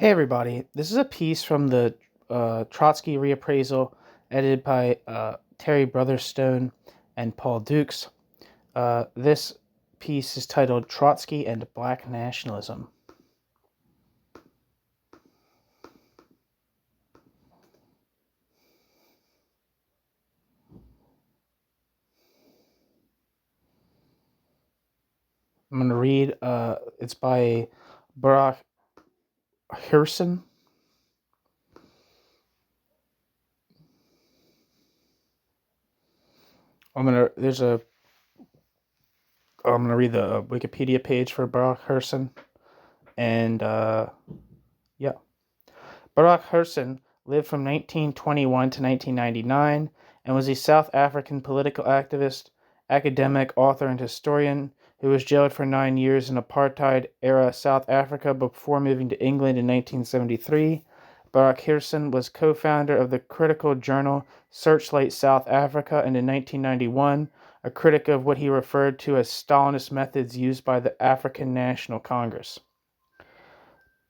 Hey everybody, this is a piece from the Trotsky Reappraisal edited by Terry Brotherstone and Paul Dukes. This piece is titled Trotsky and Black Nationalism. I'm going to read, it's by Baruch Hirson. I'm going to read the Wikipedia page for Baruch Hirson. And, yeah. Baruch Hirson lived from 1921 to 1999 and was a South African political activist, academic, author, and historian who was jailed for 9 years in apartheid-era South Africa before moving to England in 1973. Baruch Hirson was co-founder of the critical journal Searchlight South Africa, and in 1991, a critic of what he referred to as Stalinist methods used by the African National Congress.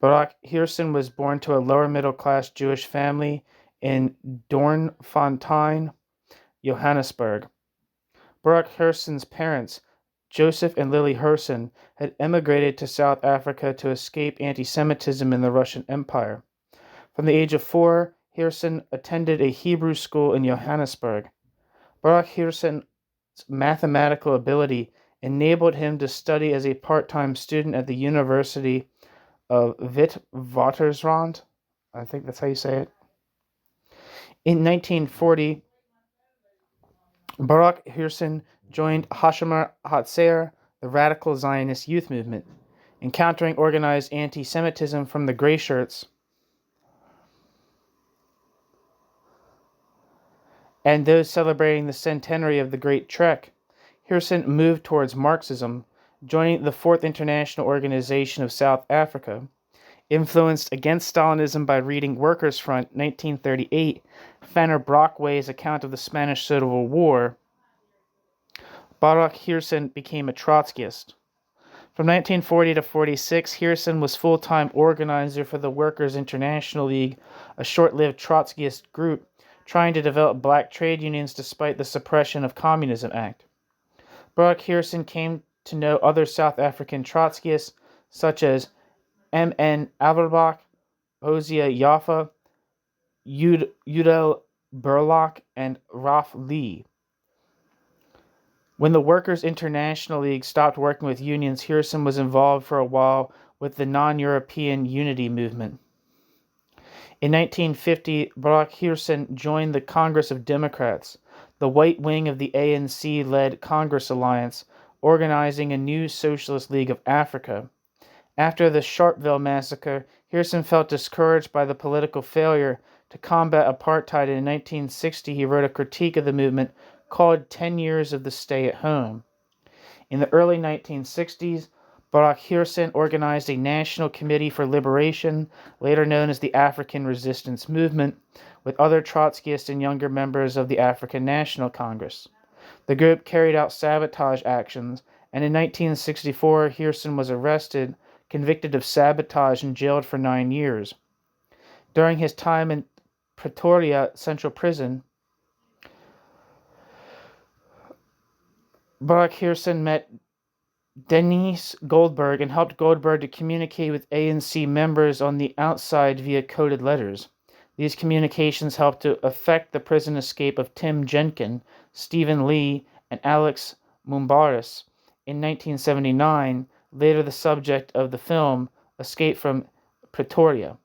Baruch Hirson was born to a lower-middle-class Jewish family in Doornfontein, Johannesburg. Baruch Hirson's parents, Joseph and Lily Hirson, had emigrated to South Africa to escape anti-Semitism in the Russian Empire. From the age of 4, Hirson attended a Hebrew school in Johannesburg. Baruch Hirson's mathematical ability enabled him to study as a part-time student at the University of Witwatersrand. I think that's how you say it. In 1940, Baruch Hirson joined Hashomer Hatzair, the radical Zionist youth movement, encountering organized anti-Semitism from the Gray Shirts and those celebrating the centenary of the Great Trek. Hirson moved towards Marxism, joining the Fourth International Organization of South Africa. Influenced against Stalinism by reading Workers' Front, 1938, Fanner Brockway's account of the Spanish Civil War, Baruch Hirson became a Trotskyist. From 1940 to 46, Hirson was full-time organizer for the Workers' International League, a short-lived Trotskyist group trying to develop black trade unions despite the suppression of Communism Act. Baruch Hirson came to know other South African Trotskyists, such as M.N. Averbach, Hosea Yaffa, Udell Burlock, and Ralph Lee. When the Workers' International League stopped working with unions, Hirson was involved for a while with the non-European unity movement. In 1950, Baruch Hirson joined the Congress of Democrats, the white wing of the ANC-led Congress Alliance, organizing a new Socialist League of Africa. After the Sharpeville massacre, Hirson felt discouraged by the political failure to combat apartheid, and in 1960 he wrote a critique of the movement called 10 Years of the Stay at Home. In the early 1960s, Baruch Hirson organized a National Committee for Liberation, later known as the African Resistance Movement, with other Trotskyists and younger members of the African National Congress. The group carried out sabotage actions, and in 1964 Hirson was arrested, convicted of sabotage, and jailed for 9 years. During his time in Pretoria Central Prison, Baruch Hirson met Denise Goldberg and helped Goldberg to communicate with ANC members on the outside via coded letters. These communications helped to effect the prison escape of Tim Jenkin, Stephen Lee, and Alex Mumbaris. In 1979, later the subject of the film, Escape from Pretoria.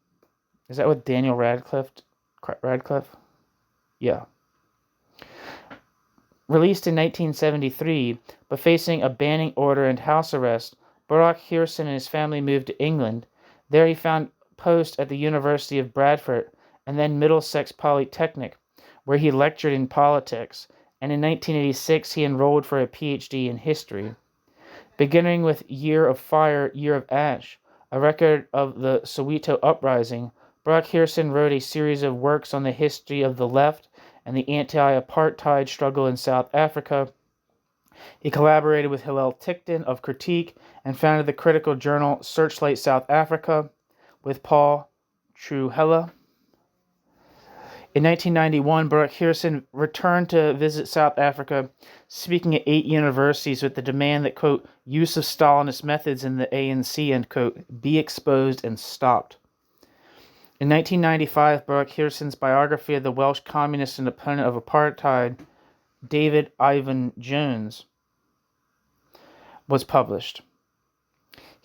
Is that with Daniel Radcliffe? Yeah. Released in 1973, but facing a banning order and house arrest, Baruch Hirson and his family moved to England. There he found post at the University of Bradford and then Middlesex Polytechnic, where he lectured in politics, and in 1986 he enrolled for a PhD in history. Beginning with Year of Fire, Year of Ash, a record of the Soweto Uprising, Baruch Hirson wrote a series of works on the history of the left and the anti-apartheid struggle in South Africa. He collaborated with Hillel Tickton of Critique and founded the critical journal Searchlight South Africa with Paul True-Hella. In 1991, Baruch Hirson returned to visit South Africa, speaking at 8 universities with the demand that, quote, use of Stalinist methods in the ANC, end quote, be exposed and stopped. In 1995, Baruch Hirson's biography of the Welsh communist and opponent of apartheid, David Ivan Jones, was published.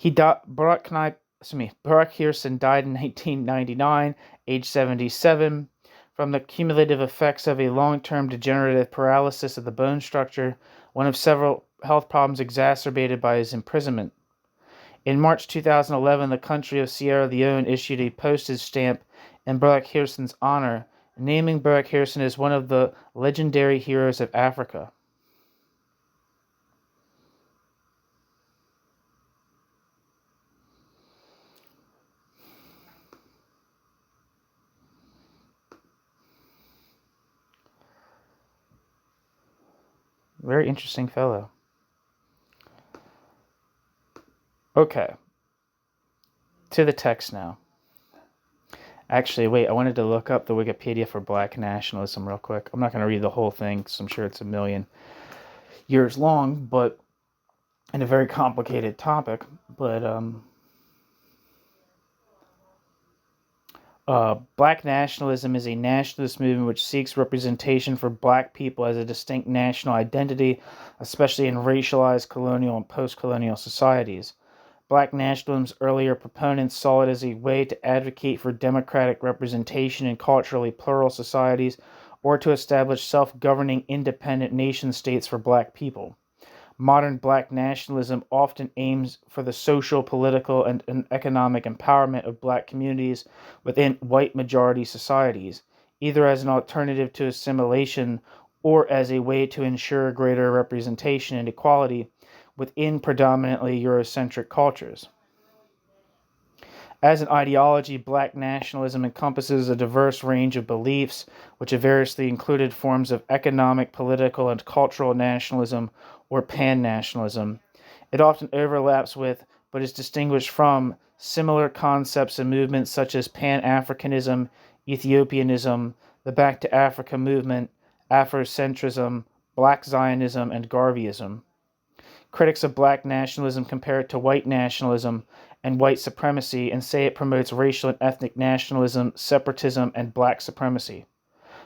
Baruch Hirson died in 1999, age 77, from the cumulative effects of a long-term degenerative paralysis of the bone structure, one of several health problems exacerbated by his imprisonment. In March 2011, the country of Sierra Leone issued a postage stamp in Baruch Hirson's honor, naming Baruch Hirson as one of the legendary heroes of Africa. Very interesting fellow. Okay. To the text now. Actually, wait, I wanted to look up the Wikipedia for Black nationalism real quick. I'm not going to read the whole thing because I'm sure it's a million years long, but and a very complicated topic. But Black nationalism is a nationalist movement which seeks representation for black people as a distinct national identity, especially in racialized colonial and post-colonial societies. Black nationalism's earlier proponents saw it as a way to advocate for democratic representation in culturally plural societies or to establish self-governing independent nation-states for black people. Modern black nationalism often aims for the social, political, and economic empowerment of black communities within white majority societies, either as an alternative to assimilation or as a way to ensure greater representation and equality within predominantly Eurocentric cultures. As an ideology, black nationalism encompasses a diverse range of beliefs, which have variously included forms of economic, political, and cultural nationalism or pan-nationalism. It often overlaps with, but is distinguished from, similar concepts and movements such as Pan-Africanism, Ethiopianism, the Back to Africa movement, Afrocentrism, Black Zionism, and Garveyism. Critics of black nationalism compare it to white nationalism and white supremacy and say it promotes racial and ethnic nationalism, separatism, and black supremacy.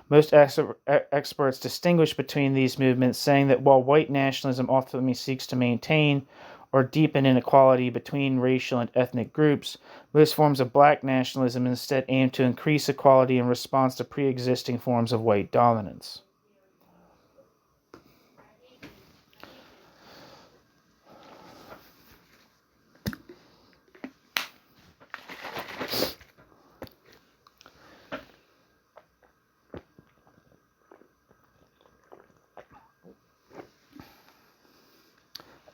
Most experts distinguish between these movements, saying that while white nationalism ultimately seeks to maintain or deepen inequality between racial and ethnic groups, most forms of black nationalism instead aim to increase equality in response to pre-existing forms of white dominance.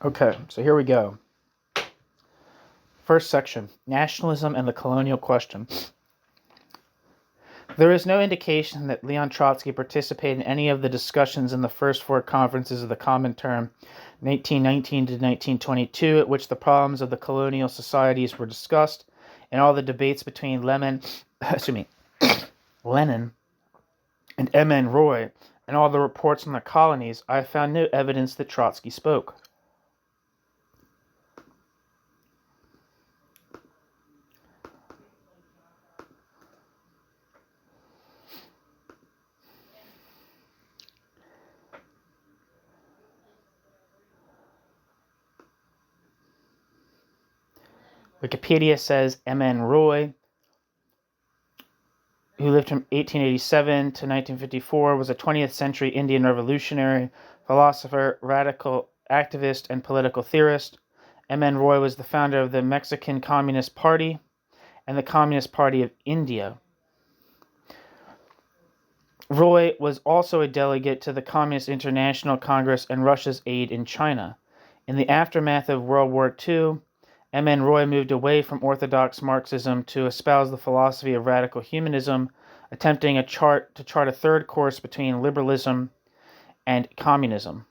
Okay, so here we go. First section, Nationalism and the Colonial Question. There is no indication that Leon Trotsky participated in any of the discussions in the first 4 conferences of the Comintern, 1919 to 1922, at which the problems of the colonial societies were discussed, and all the debates between Lenin and M.N. Roy, and all the reports on the colonies. I have found no evidence that Trotsky spoke. Wikipedia says M.N. Roy, who lived from 1887 to 1954, was a 20th-century Indian revolutionary, philosopher, radical activist, and political theorist. M.N. Roy was the founder of the Mexican Communist Party and the Communist Party of India. Roy was also a delegate to the Communist International Congress and Russia's aid in China. In the aftermath of World War II, M.N. Roy moved away from orthodox Marxism to espouse the philosophy of radical humanism, attempting to chart a third course between liberalism and communism.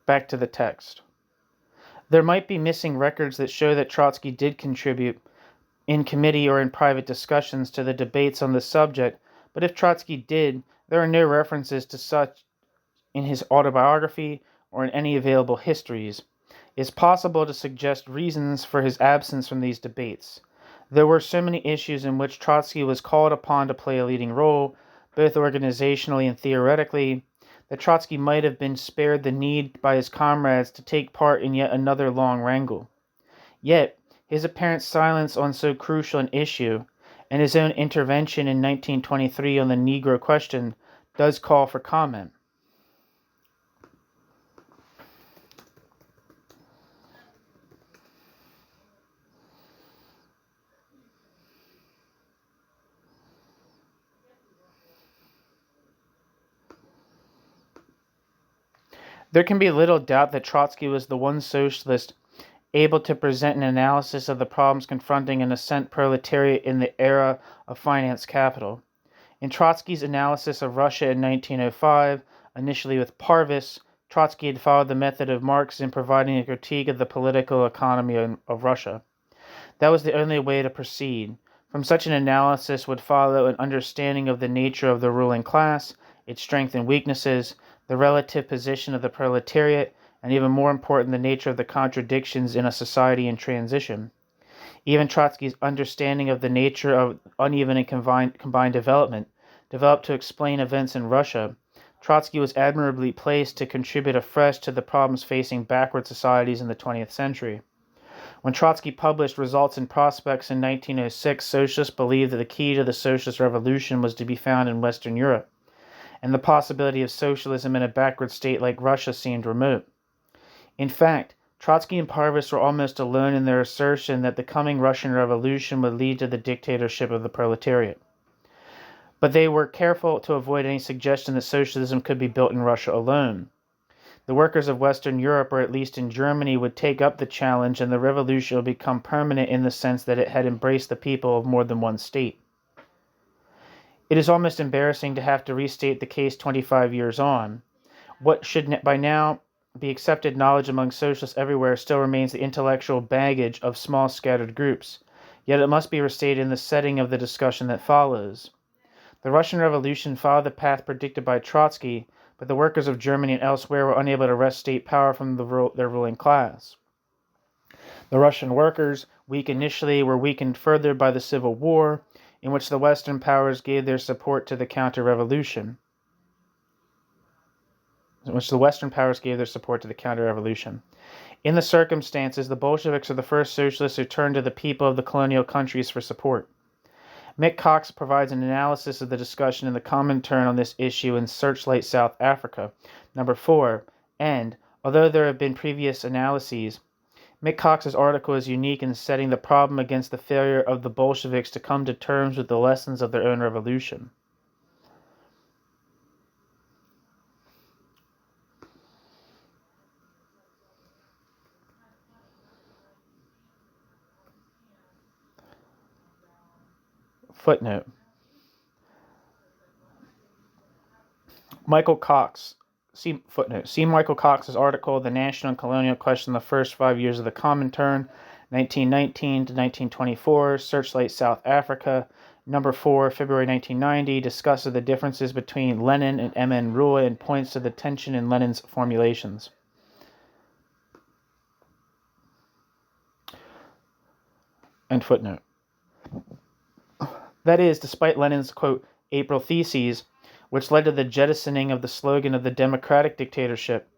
Back to the text. There might be missing records that show that Trotsky did contribute in committee or in private discussions to the debates on the subject, but if Trotsky did, there are no references to such in his autobiography or in any available histories. It is possible to suggest reasons for his absence from these debates. There were so many issues in which Trotsky was called upon to play a leading role, both organizationally and theoretically, that Trotsky might have been spared the need by his comrades to take part in yet another long wrangle. Yet, his apparent silence on so crucial an issue, and his own intervention in 1923 on the Negro question, does call for comment. There can be little doubt that Trotsky was the one socialist able to present an analysis of the problems confronting an ascent proletariat in the era of finance capital. In Trotsky's analysis of Russia in 1905, initially with Parvis, Trotsky had followed the method of Marx in providing a critique of the political economy of Russia. That was the only way to proceed. From such an analysis would follow an understanding of the nature of the ruling class, its strengths and weaknesses, the relative position of the proletariat, and even more important, the nature of the contradictions in a society in transition. Even Trotsky's understanding of the nature of uneven and combined development, developed to explain events in Russia, Trotsky was admirably placed to contribute afresh to the problems facing backward societies in the 20th century. When Trotsky published Results and Prospects in 1906, socialists believed that the key to the socialist revolution was to be found in Western Europe, and the possibility of socialism in a backward state like Russia seemed remote. In fact, Trotsky and Parvis were almost alone in their assertion that the coming Russian Revolution would lead to the dictatorship of the proletariat. But they were careful to avoid any suggestion that socialism could be built in Russia alone. The workers of Western Europe, or at least in Germany, would take up the challenge, and the revolution would become permanent in the sense that it had embraced the people of more than one state. It is almost embarrassing to have to restate the case 25 years on. What should by now be accepted knowledge among socialists everywhere still remains the intellectual baggage of small scattered groups, yet it must be restated in the setting of the discussion that follows. The Russian Revolution followed the path predicted by Trotsky, but the workers of Germany and elsewhere were unable to wrest state power from their ruling class. The Russian workers, weak initially, were weakened further by the Civil War, in which the Western powers gave their support to the counter-revolution. In the circumstances, the Bolsheviks are the first socialists who turned to the people of the colonial countries for support. Mick Cox provides an analysis of the discussion in the Comintern on this issue in Searchlight South Africa, number 4, and, although there have been previous analyses, Mick Cox's article is unique in setting the problem against the failure of the Bolsheviks to come to terms with the lessons of their own revolution. Footnote. See Michael Cox's article, The National and Colonial Question, the First 5 Years of the Comintern, 1919 to 1924, Searchlight South Africa, number 4, February 1990, discusses the differences between Lenin and M.N. Roy and points to the tension in Lenin's formulations. End footnote. That is, despite Lenin's, quote, April Theses, which led to the jettisoning of the slogan of the democratic dictatorship,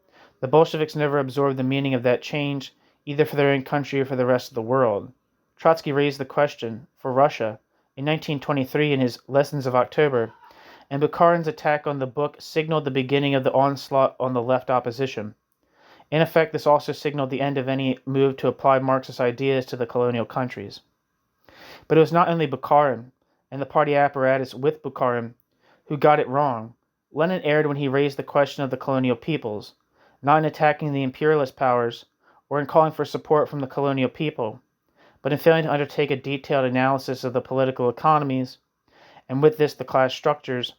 the Bolsheviks never absorbed the meaning of that change, either for their own country or for the rest of the world. Trotsky raised the question, for Russia, in 1923 in his Lessons of October, and Bukharin's attack on the book signaled the beginning of the onslaught on the left opposition. In effect, this also signaled the end of any move to apply Marxist ideas to the colonial countries. But it was not only Bukharin, and the party apparatus with Bukharin, who got it wrong. Lenin erred when he raised the question of the colonial peoples, not in attacking the imperialist powers, or in calling for support from the colonial people, but in failing to undertake a detailed analysis of the political economies, and with this the class structures,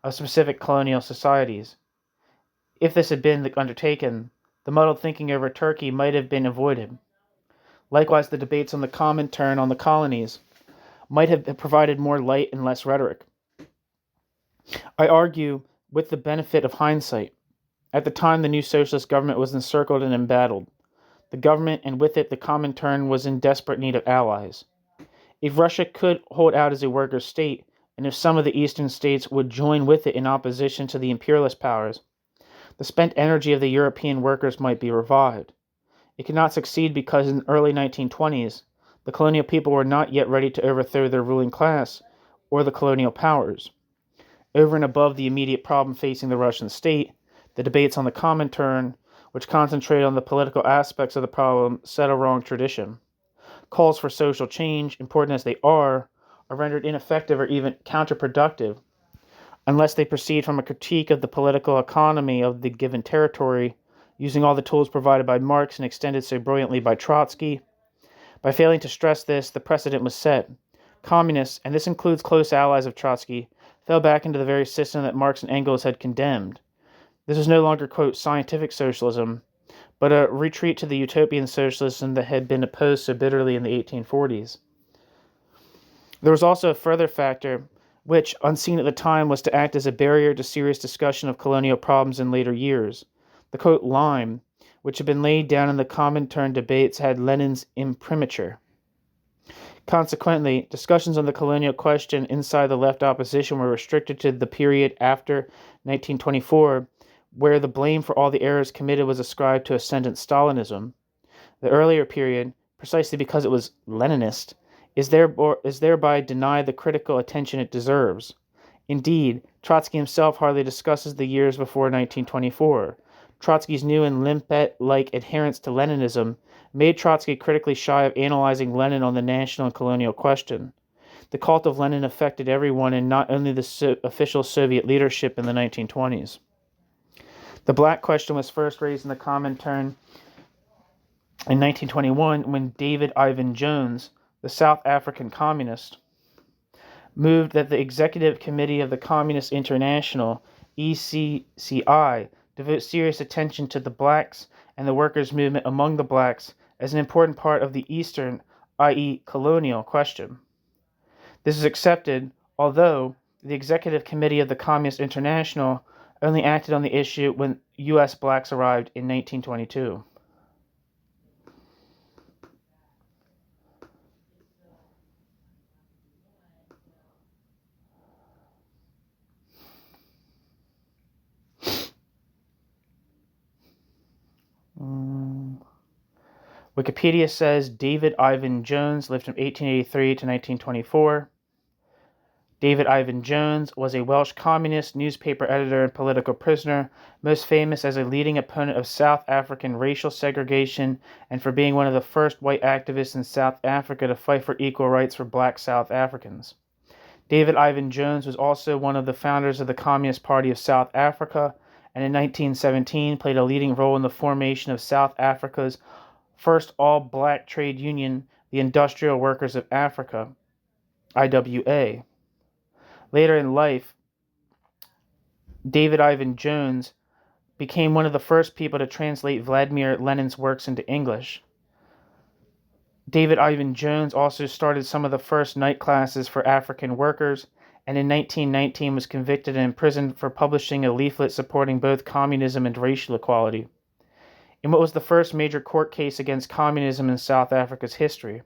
of specific colonial societies. If this had been undertaken, the muddled thinking over Turkey might have been avoided. Likewise, the debates on the Comintern on the colonies might have provided more light and less rhetoric. I argue with the benefit of hindsight. At the time, the new socialist government was encircled and embattled. The government, and with it the Comintern, was in desperate need of allies. If Russia could hold out as a worker state, and if some of the eastern states would join with it in opposition to the imperialist powers, the spent energy of the European workers might be revived. It could not succeed because in the early 1920s, the colonial people were not yet ready to overthrow their ruling class or the colonial powers. Over and above the immediate problem facing the Russian state, the debates on the Comintern, which concentrate on the political aspects of the problem, set a wrong tradition. Calls for social change, important as they are rendered ineffective or even counterproductive unless they proceed from a critique of the political economy of the given territory, using all the tools provided by Marx and extended so brilliantly by Trotsky. By failing to stress this, the precedent was set. Communists, and this includes close allies of Trotsky, fell back into the very system that Marx and Engels had condemned. This was no longer, quote, scientific socialism, but a retreat to the utopian socialism that had been opposed so bitterly in the 1840s. There was also a further factor, which, unseen at the time, was to act as a barrier to serious discussion of colonial problems in later years. The, quote, line, which had been laid down in the Comintern debates, had Lenin's imprimatur. Consequently, discussions on the colonial question inside the left opposition were restricted to the period after 1924, where the blame for all the errors committed was ascribed to ascendant Stalinism. The earlier period, precisely because it was Leninist, is thereby denied the critical attention it deserves. Indeed, Trotsky himself hardly discusses the years before 1924. Trotsky's new and limpet-like adherence to Leninism made Trotsky critically shy of analyzing Lenin on the national and colonial question. The cult of Lenin affected everyone and not only the official Soviet leadership in the 1920s. The black question was first raised in the Comintern in 1921 when David Ivan Jones, the South African communist, moved that the Executive Committee of the Communist International, ECCI, devote serious attention to the blacks and the workers' movement among the blacks as an important part of the Eastern, i.e. colonial, question. This is accepted, although the Executive Committee of the Communist International only acted on the issue when U.S. blacks arrived in 1922. Wikipedia says David Ivan Jones lived from 1883 to 1924. David Ivan Jones was a Welsh communist, newspaper editor, and political prisoner, most famous as a leading opponent of South African racial segregation and for being one of the first white activists in South Africa to fight for equal rights for black South Africans. David Ivan Jones was also one of the founders of the Communist Party of South Africa, and in 1917 played a leading role in the formation of South Africa's first all-black trade union, the Industrial Workers of Africa, IWA. Later in life, David Ivan Jones became one of the first people to translate Vladimir Lenin's works into English. David Ivan Jones also started some of the first night classes for African workers, and in 1919 was convicted and imprisoned for publishing a leaflet supporting both communism and racial equality, in what was the first major court case against communism in South Africa's history.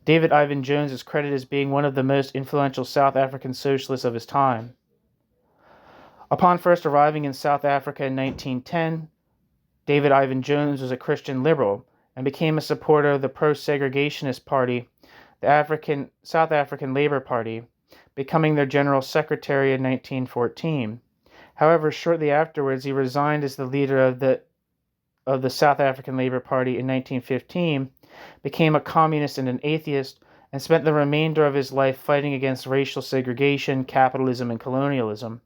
David Ivan Jones is credited as being one of the most influential South African socialists of his time. Upon first arriving in South Africa in 1910, David Ivan Jones was a Christian liberal and became a supporter of the pro-segregationist party, the South African Labour Party, becoming their general secretary in 1914. However, shortly afterwards, he resigned as the leader of the South African Labour Party in 1915, became a communist and an atheist, and spent the remainder of his life fighting against racial segregation, capitalism, and colonialism.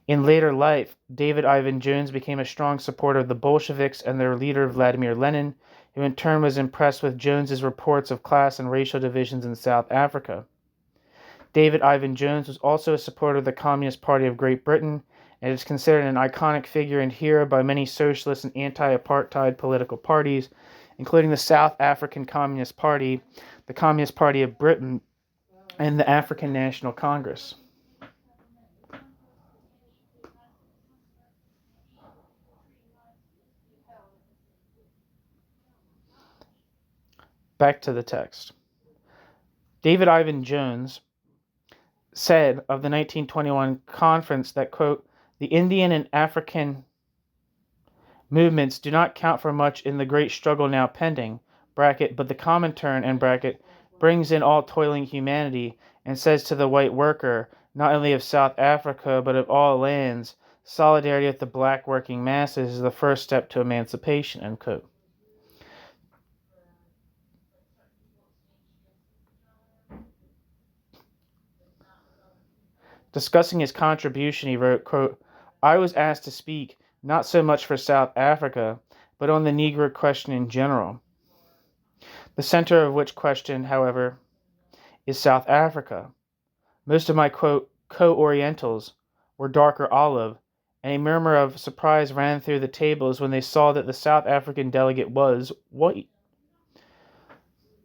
In later life, David Ivan Jones became a strong supporter of the Bolsheviks and their leader Vladimir Lenin, who in turn was impressed with Jones's reports of class and racial divisions in South Africa. David Ivan Jones was also a supporter of the Communist Party of Great Britain and is considered an iconic figure and hero by many socialist and anti-apartheid political parties, including the South African Communist Party, the Communist Party of Britain, and the African National Congress. Back to the text. David Ivan Jones said of the 1921 conference that, quote, the Indian and African movements do not count for much in the great struggle now pending, bracket, but the Comintern, end bracket, brings in all toiling humanity and says to the white worker, not only of South Africa, but of all lands, solidarity with the black working masses is the first step to emancipation, end quote. Discussing his contribution, he wrote, quote, I was asked to speak not so much for South Africa, but on the Negro question in general. The center of which question, however, is South Africa. Most of my, quote, co-Orientals were dark or olive, and a murmur of surprise ran through the tables when they saw that the South African delegate was white.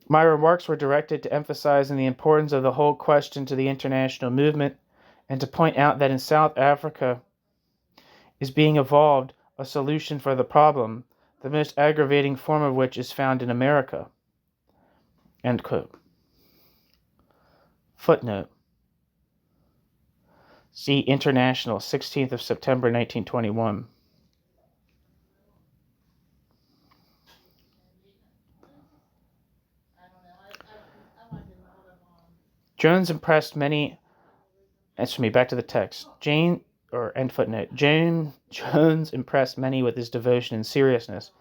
My remarks were directed to emphasizing the importance of the whole question to the international movement, and to point out that in South Africa is being evolved a solution for the problem, the most aggravating form of which is found in America. End quote. Footnote. See International, 16th of September, 1921. Jones impressed many. Back to the text. End footnote. Jones impressed many with his devotion and seriousness,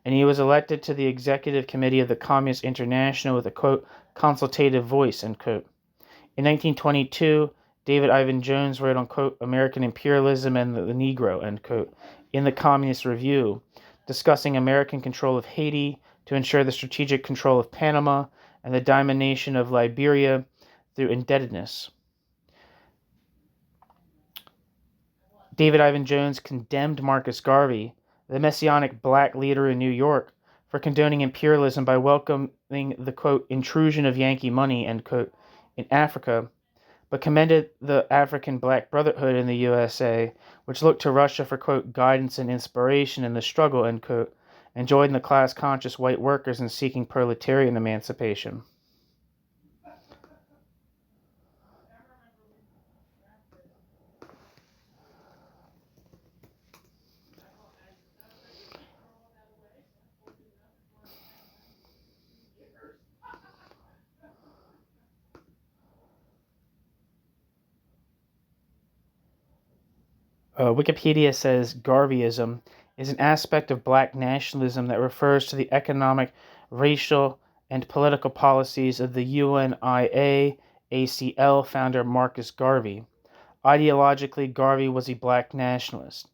and he was elected to the executive committee of the Communist International with a, quote, consultative voice, end quote. In 1922, David Ivan Jones wrote on, quote, American imperialism and the Negro, end quote, in the Communist Review, discussing American control of Haiti to ensure the strategic control of Panama and the domination of Liberia through indebtedness. David Ivan Jones condemned Marcus Garvey, the messianic black leader in New York, for condoning imperialism by welcoming the, quote, intrusion of Yankee money, end quote, in Africa, but commended the African Black Brotherhood in the USA, which looked to Russia for, quote, guidance and inspiration in the struggle, end quote, and joined the class-conscious white workers in seeking proletarian emancipation. Wikipedia says Garveyism is an aspect of black nationalism that refers to the economic, racial, and political policies of the UNIA ACL founder Marcus Garvey. Ideologically, Garvey was a black nationalist,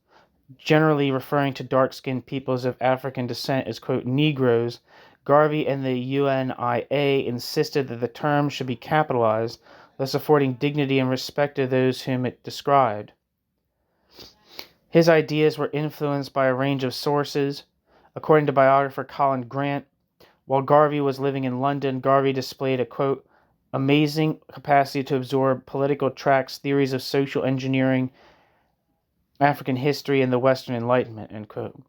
generally referring to dark-skinned peoples of African descent as, quote, Negroes. Garvey and the UNIA insisted that the term should be capitalized, thus affording dignity and respect to those whom it described. His ideas were influenced by a range of sources. According to biographer Colin Grant, while Garvey was living in London, Garvey displayed a, quote, amazing capacity to absorb political tracts, theories of social engineering, African history, and the Western Enlightenment, end quote.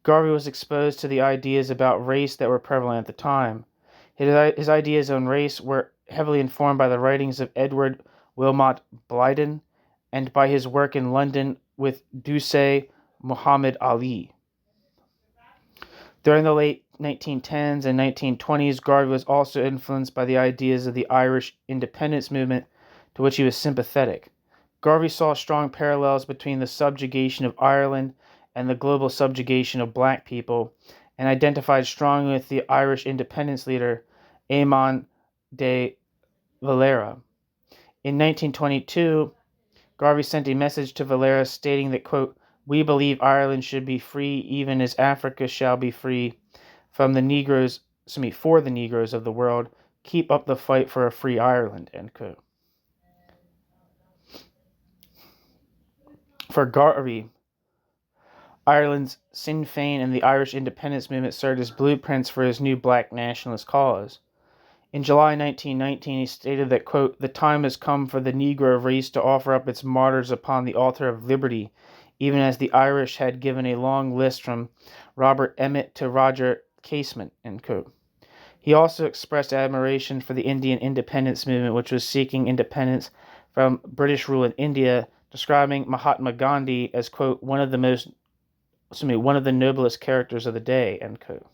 Garvey was exposed to the ideas about race that were prevalent at the time. His ideas on race were heavily informed by the writings of Edward Wilmot Blyden and by his work in London with Duce Muhammad Ali. During the late 1910s and 1920s, Garvey was also influenced by the ideas of the Irish independence movement, to which he was sympathetic. Garvey saw strong parallels between the subjugation of Ireland and the global subjugation of black people, and identified strongly with the Irish independence leader Eamon de Valera. In 1922, Garvey sent a message to Valera stating that, quote, we believe Ireland should be free even as Africa shall be free for the Negroes of the world. Keep up the fight for a free Ireland, end quote. For Garvey, Ireland's Sinn Féin and the Irish independence movement served as blueprints for his new black nationalist cause. In July 1919, he stated that, quote, "The time has come for the Negro race to offer up its martyrs upon the altar of liberty, even as the Irish had given a long list from Robert Emmet to Roger Casement," end quote. He also expressed admiration for the Indian independence movement, which was seeking independence from British rule in India, describing Mahatma Gandhi as, quote, one of the noblest characters of the day," end quote.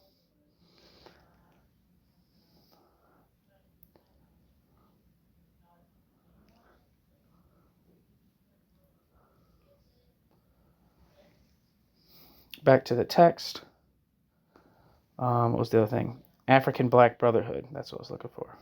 Back to the text. What was the other thing? African Black Brotherhood. That's what I was looking for.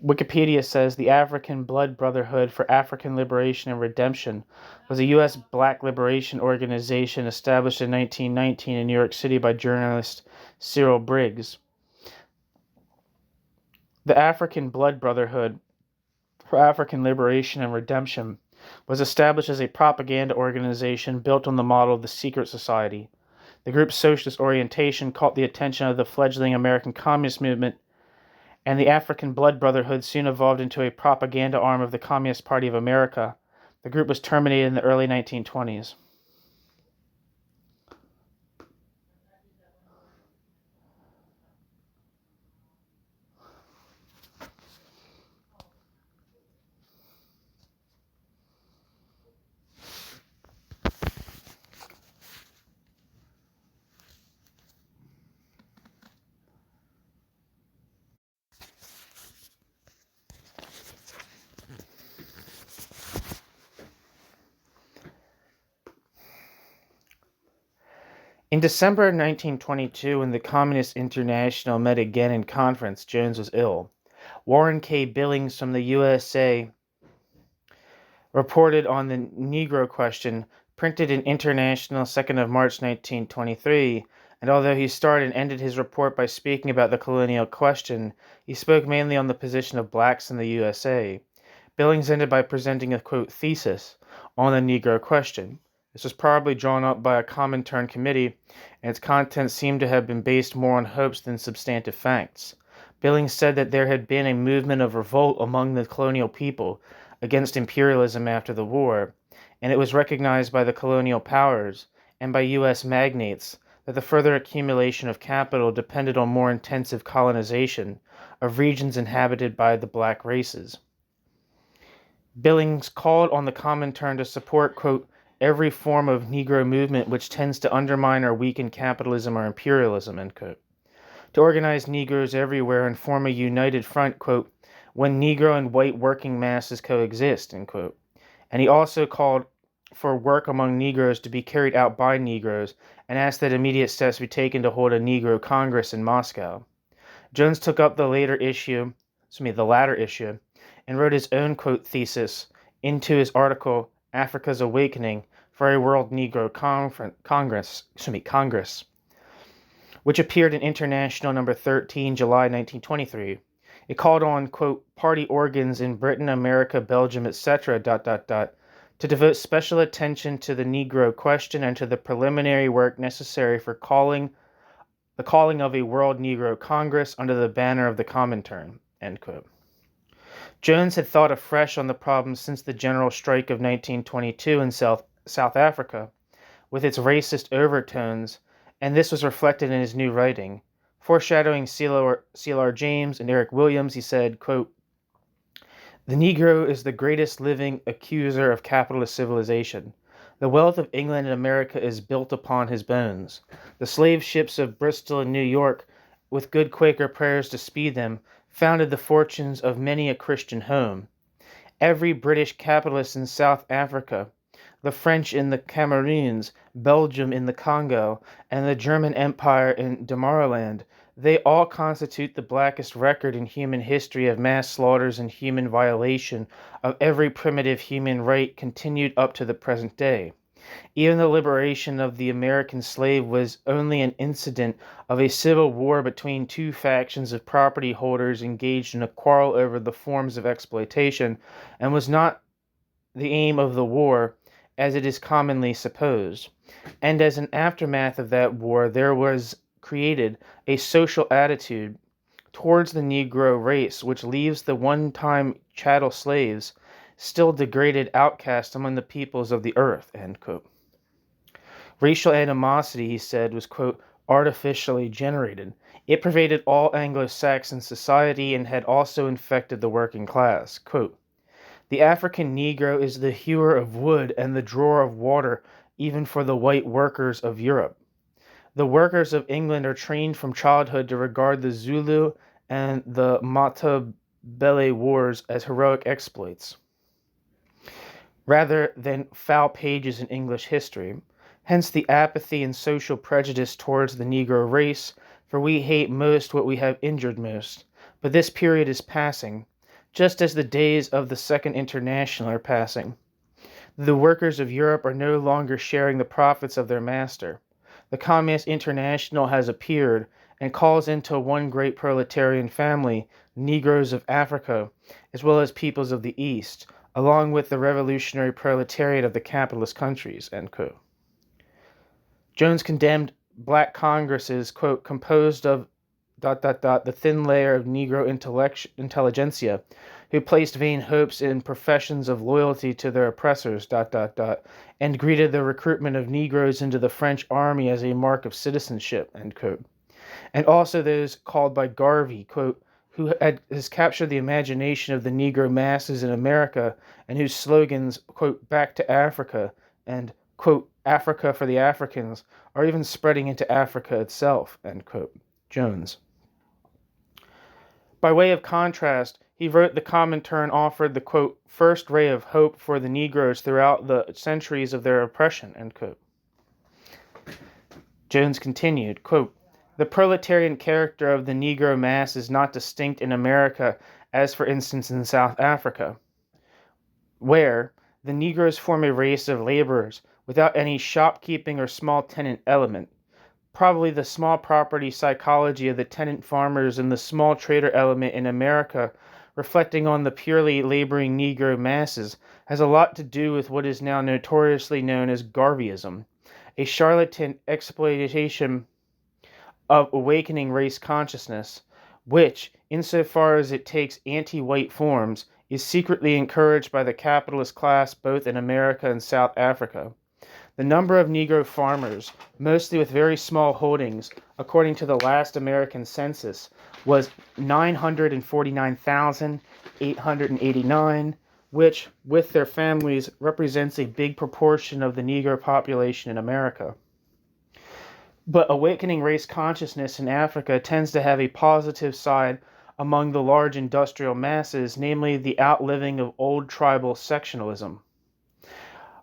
Wikipedia says the African Blood Brotherhood for African Liberation and Redemption was a U.S. black liberation organization established in 1919 in New York City by journalist Cyril Briggs. The African Blood Brotherhood for African Liberation and Redemption was established as a propaganda organization built on the model of the secret society. The group's socialist orientation caught the attention of the fledgling American Communist movement, and the African Blood Brotherhood soon evolved into a propaganda arm of the Communist Party of America. The group was terminated in the early 1920s. In December 1922, when the Communist International met again in conference, Jones was ill. Warren K. Billings from the USA reported on the Negro question, printed in International 2nd of March 1923, and although he started and ended his report by speaking about the colonial question, he spoke mainly on the position of blacks in the USA. Billings ended by presenting a, quote, thesis on the Negro question. This was probably drawn up by a Comintern committee, and its contents seem to have been based more on hopes than substantive facts. Billings said that there had been a movement of revolt among the colonial people against imperialism after the war, and it was recognized by the colonial powers and by U.S. magnates that the further accumulation of capital depended on more intensive colonization of regions inhabited by the black races. Billings called on the Comintern to support, quote, every form of Negro movement which tends to undermine or weaken capitalism or imperialism, end quote. To organize Negroes everywhere and form a united front, quote, when Negro and white working masses coexist, end quote. And he also called for work among Negroes to be carried out by Negroes and asked that immediate steps be taken to hold a Negro Congress in Moscow. Jones took up the latter issue, and wrote his own, quote, thesis into his article, Africa's Awakening, for a World Negro Congress, which appeared in International number 13, July 1923. It called on, quote, party organs in Britain, America, Belgium, etc., to devote special attention to the Negro question and to the preliminary work necessary for the calling of a World Negro Congress under the banner of the Comintern, end quote. Jones had thought afresh on the problem since the general strike of 1922 in South Africa, with its racist overtones, and this was reflected in his new writing. Foreshadowing C.L.R. James and Eric Williams, he said, quote, the Negro is the greatest living accuser of capitalist civilization. The wealth of England and America is built upon his bones. The slave ships of Bristol and New York, with good Quaker prayers to speed them, founded the fortunes of many a Christian home. Every British capitalist in South Africa, the French in the Cameroons, Belgium in the Congo, and the German Empire in Damaraland, they all constitute the blackest record in human history of mass slaughters and human violation of every primitive human right continued up to the present day. Even the liberation of the American slave was only an incident of a civil war between two factions of property holders engaged in a quarrel over the forms of exploitation, and was not the aim of the war, as it is commonly supposed. And as an aftermath of that war, there was created a social attitude towards the Negro race which leaves the one-time chattel slaves still degraded outcasts among the peoples of the earth, end quote. Racial animosity, he said, was, quote, artificially generated. It pervaded all Anglo-Saxon society and had also infected the working class. Quote, the African Negro is the hewer of wood and the drawer of water even for the white workers of Europe. The workers of England are trained from childhood to regard the Zulu and the Matabele wars as heroic exploits, rather than foul pages in English history. Hence the apathy and social prejudice towards the Negro race, for we hate most what we have injured most. But this period is passing, just as the days of the Second International are passing. The workers of Europe are no longer sharing the profits of their master. The Communist International has appeared and calls into one great proletarian family Negroes of Africa, as well as peoples of the East, along with the revolutionary proletariat of the capitalist countries, end quote. Jones condemned black Congresses, quote, composed of ... the thin layer of Negro intelligentsia, who placed vain hopes in professions of loyalty to their oppressors, ... and greeted the recruitment of Negroes into the French army as a mark of citizenship, end quote. And also those called by Garvey, quote, who has captured the imagination of the Negro masses in America and whose slogans, quote, back to Africa and, quote, Africa for the Africans, are even spreading into Africa itself, end quote. Jones. By way of contrast, he wrote the Comintern offered the, quote, first ray of hope for the Negroes throughout the centuries of their oppression, end quote. Jones continued, quote, the proletarian character of the Negro mass is not distinct in America as, for instance, in South Africa, where the Negroes form a race of laborers without any shopkeeping or small tenant element. Probably the small property psychology of the tenant farmers and the small trader element in America, reflecting on the purely laboring Negro masses, has a lot to do with what is now notoriously known as Garveyism, a charlatan exploitation of awakening race consciousness, which, insofar as it takes anti-white forms, is secretly encouraged by the capitalist class both in America and South Africa. The number of Negro farmers, mostly with very small holdings, according to the last American census, was 949,889, which, with their families, represents a big proportion of the Negro population in America. But awakening race consciousness in Africa tends to have a positive side among the large industrial masses, namely the outliving of old tribal sectionalism.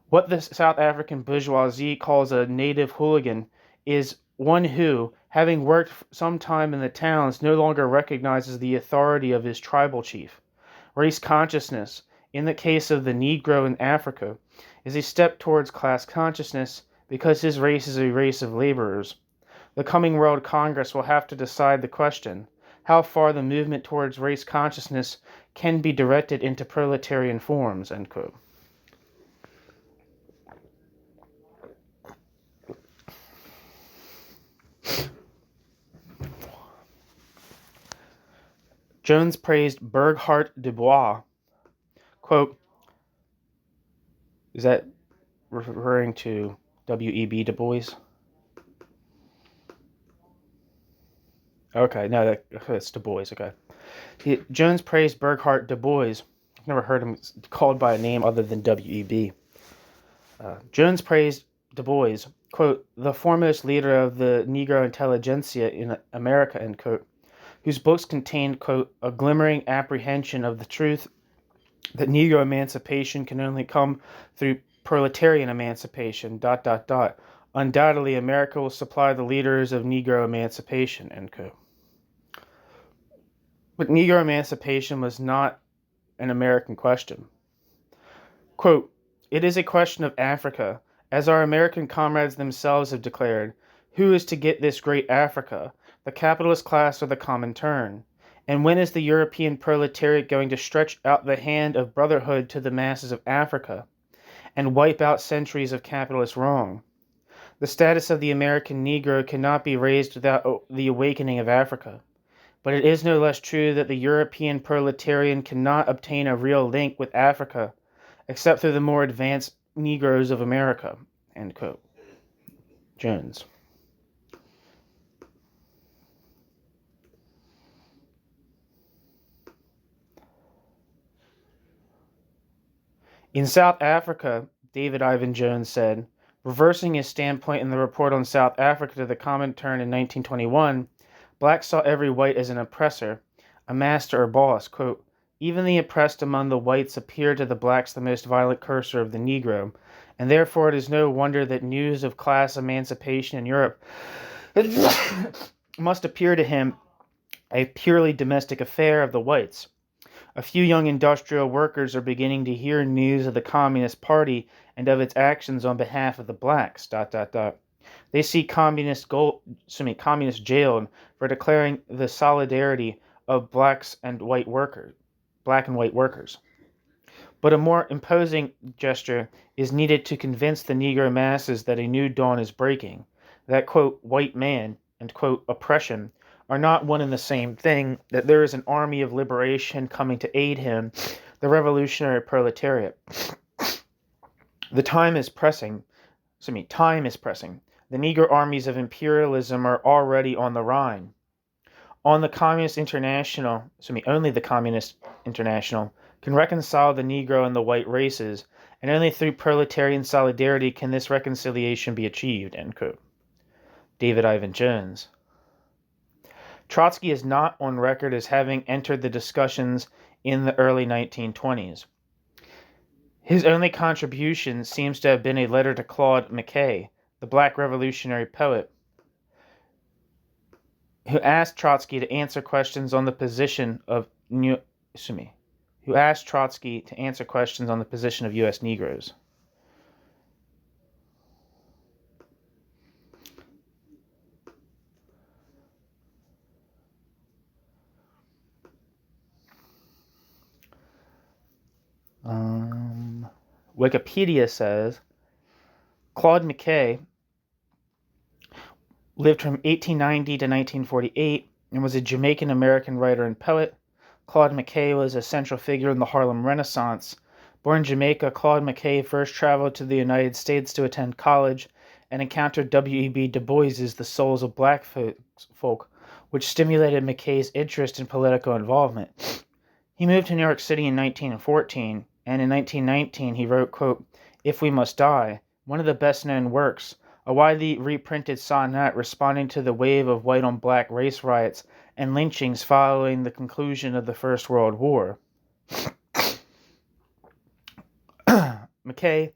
What the South African bourgeoisie calls a native hooligan is one who, having worked some time in the towns, no longer recognizes the authority of his tribal chief. Race consciousness, in the case of the Negro in Africa, is a step towards class consciousness because his race is a race of laborers. The coming World Congress will have to decide the question, how far the movement towards race consciousness can be directed into proletarian forms, end quote. Jones praised Burghardt Du Bois, quote, is that referring to W.E.B. Du Bois? Okay, no, that's Du Bois, okay. Jones praised Burghardt Du Bois. I've never heard him called by a name other than W.E.B. Jones praised Du Bois, quote, the foremost leader of the Negro intelligentsia in America, end quote, whose books contained, quote, a glimmering apprehension of the truth that Negro emancipation can only come through proletarian emancipation, ... Undoubtedly, America will supply the leaders of Negro emancipation, end quote. But Negro emancipation was not an American question. Quote, it is a question of Africa, As our American comrades themselves have declared, who is to get this great Africa, the capitalist class or the common turn? And when is the European proletariat going to stretch out the hand of brotherhood to the masses of Africa and wipe out centuries of capitalist wrong? The status of the American Negro cannot be raised without the awakening of Africa. But it is no less true that the European proletarian cannot obtain a real link with Africa except through the more advanced Negroes of America. End quote. Jones. In South Africa, David Ivan Jones said, reversing his standpoint in the report on South Africa to the Comintern in 1921, blacks saw every white as an oppressor, a master or boss. Quote, even the oppressed among the whites appear to the blacks the most violent cursor of the Negro, and therefore it is no wonder that news of class emancipation in Europe must appear to him a purely domestic affair of the whites. A few young industrial workers are beginning to hear news of the Communist Party and of its actions on behalf of the blacks. They see communists jailed for declaring the solidarity of black and white workers. But a more imposing gesture is needed to convince the Negro masses that a new dawn is breaking, that, quote, white man and, quote, oppression are not one and the same thing, that there is an army of liberation coming to aid him, the revolutionary proletariat. Time is pressing. The Negro armies of imperialism are already on the Rhine. Only the Communist International can reconcile the Negro and the white races, and only through proletarian solidarity can this reconciliation be achieved. End quote. David Ivan Jones. Trotsky is not on record as having entered the discussions in the early 1920s. His only contribution seems to have been a letter to Claude McKay, the black revolutionary poet, who asked Trotsky to answer questions on the position of U.S. Negroes. Wikipedia says Claude McKay lived from 1890 to 1948 and was a Jamaican-American writer and poet. Claude McKay was a central figure in the Harlem Renaissance. Born in Jamaica, Claude McKay first traveled to the United States to attend college and encountered W.E.B. Du Bois's The Souls of Black Folk, which stimulated McKay's interest in political involvement. He moved to New York City in 1914, and in 1919 he wrote, quote, If We Must Die, one of the best-known works, a widely reprinted sonnet responding to the wave of white-on-black race riots and lynchings following the conclusion of the First World War. McKay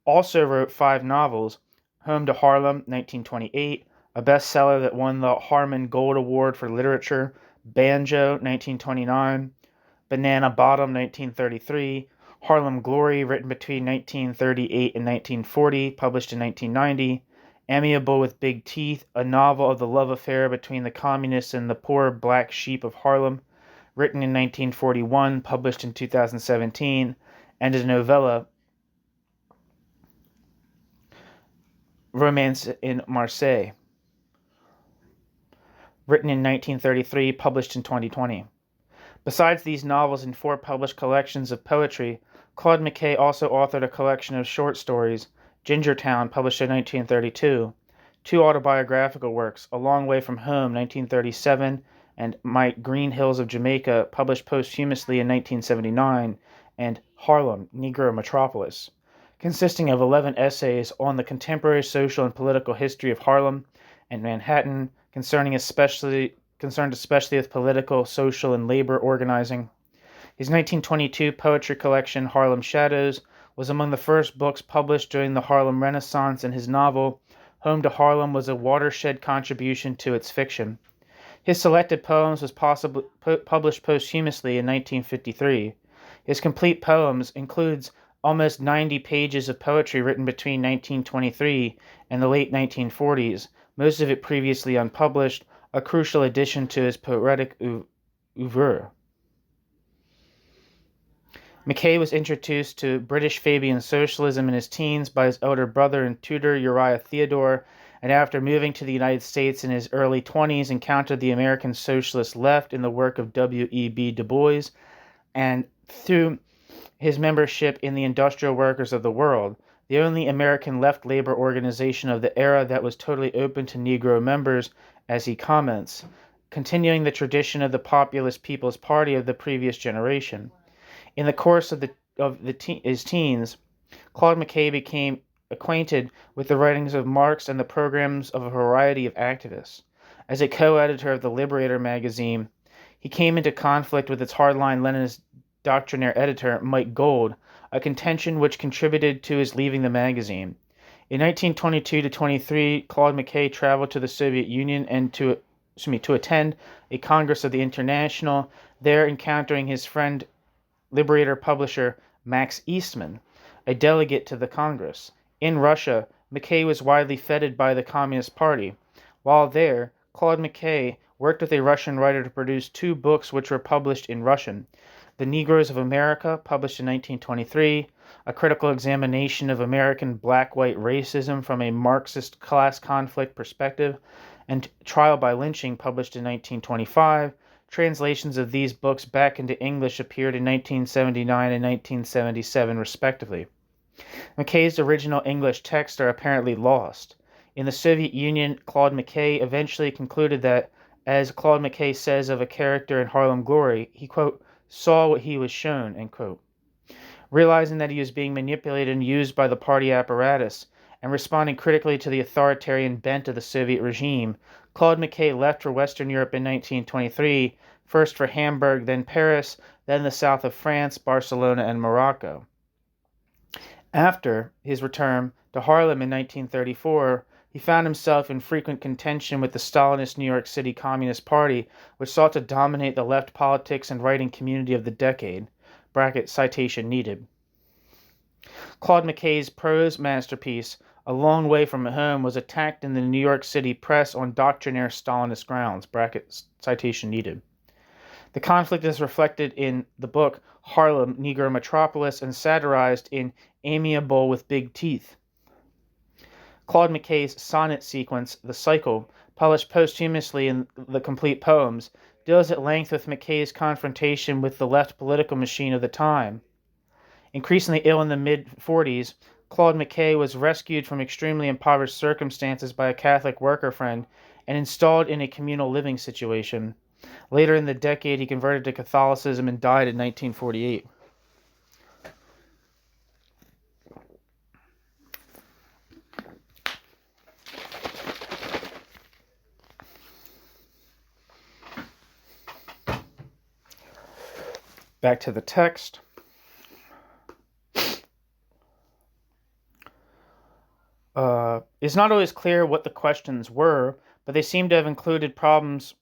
also wrote 5 novels, Home to Harlem, 1928, a bestseller that won the Harman Gold Award for Literature, Banjo, 1929, Banana Bottom, 1933, Harlem Glory, written between 1938 and 1940, published in 1990, Amiable with Big Teeth, a novel of the love affair between the communists and the poor black sheep of Harlem, written in 1941, published in 2017, and a novella, Romance in Marseille, written in 1933, published in 2020. Besides these novels and 4 published collections of poetry, Claude McKay also authored a collection of short stories, Gingertown, published in 1932, 2 autobiographical works, A Long Way from Home, 1937, and My Green Hills of Jamaica, published posthumously in 1979, and Harlem, Negro Metropolis, consisting of 11 essays on the contemporary social and political history of Harlem and Manhattan, concerned especially with political, social, and labor organizing. His 1922 poetry collection, Harlem Shadows, was among the first books published during the Harlem Renaissance, and his novel, Home to Harlem, was a watershed contribution to its fiction. His selected poems was published posthumously in 1953. His complete poems includes almost 90 pages of poetry written between 1923 and the late 1940s, most of it previously unpublished, a crucial addition to his poetic oeuvre. Mackay was introduced to British Fabian socialism in his teens by his elder brother and tutor Uriah Theodore, and after moving to the United States in his early 20s, encountered the American socialist left in the work of W.E.B. Du Bois, and through his membership in the Industrial Workers of the World, the only American left labor organization of the era that was totally open to Negro members, as he comments, continuing the tradition of the Populist People's Party of the previous generation. In the course of his teens, Claude McKay became acquainted with the writings of Marx and the programs of a variety of activists. As a co-editor of the Liberator magazine, he came into conflict with its hardline Leninist doctrinaire editor, Mike Gold, a contention which contributed to his leaving the magazine. In 1922-23, Claude McKay traveled to the Soviet Union and to attend a Congress of the International, there encountering his friend Liberator publisher Max Eastman, a delegate to the Congress. In Russia, McKay was widely feted by the Communist Party. While there, Claude McKay worked with a Russian writer to produce two books which were published in Russian: The Negroes of America, published in 1923, a critical examination of American black-white racism from a Marxist class conflict perspective, and Trial by Lynching, published in 1925. Translations of these books back into English appeared in 1979 and 1977, respectively. McKay's original English texts are apparently lost. In the Soviet Union, Claude McKay eventually concluded that, as Claude McKay says of a character in Harlem Glory, he, quote, saw what he was shown, end quote. Realizing that he was being manipulated and used by the party apparatus, and responding critically to the authoritarian bent of the Soviet regime, Claude McKay left for Western Europe in 1923, first for Hamburg, then Paris, then the south of France, Barcelona, and Morocco. After his return to Harlem in 1934, he found himself in frequent contention with the Stalinist New York City Communist Party, which sought to dominate the left politics and writing community of the decade. Bracket citation needed. Claude McKay's prose masterpiece, A Long Way from Home, was attacked in the New York City press on doctrinaire Stalinist grounds. Bracket citation needed. The conflict is reflected in the book Harlem, Negro Metropolis, and satirized in Amiable with Big Teeth. Claude McKay's sonnet sequence, The Cycle, published posthumously in The Complete Poems, deals at length with McKay's confrontation with the left political machine of the time. Increasingly ill in the mid-40s, Claude McKay was rescued from extremely impoverished circumstances by a Catholic worker friend and installed in a communal living situation. Later in the decade, he converted to Catholicism and died in 1948. Back to the text. It's not always clear what the questions were, but they seem to have included problems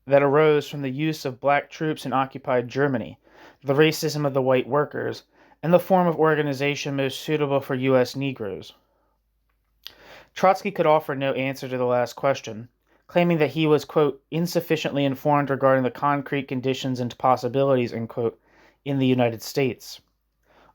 that arose from the use of black troops in occupied Germany, the racism of the white workers, and the form of organization most suitable for U.S. Negroes. Trotsky could offer no answer to the last question, claiming that he was, quote, insufficiently informed regarding the concrete conditions and possibilities, end quote, in the United States.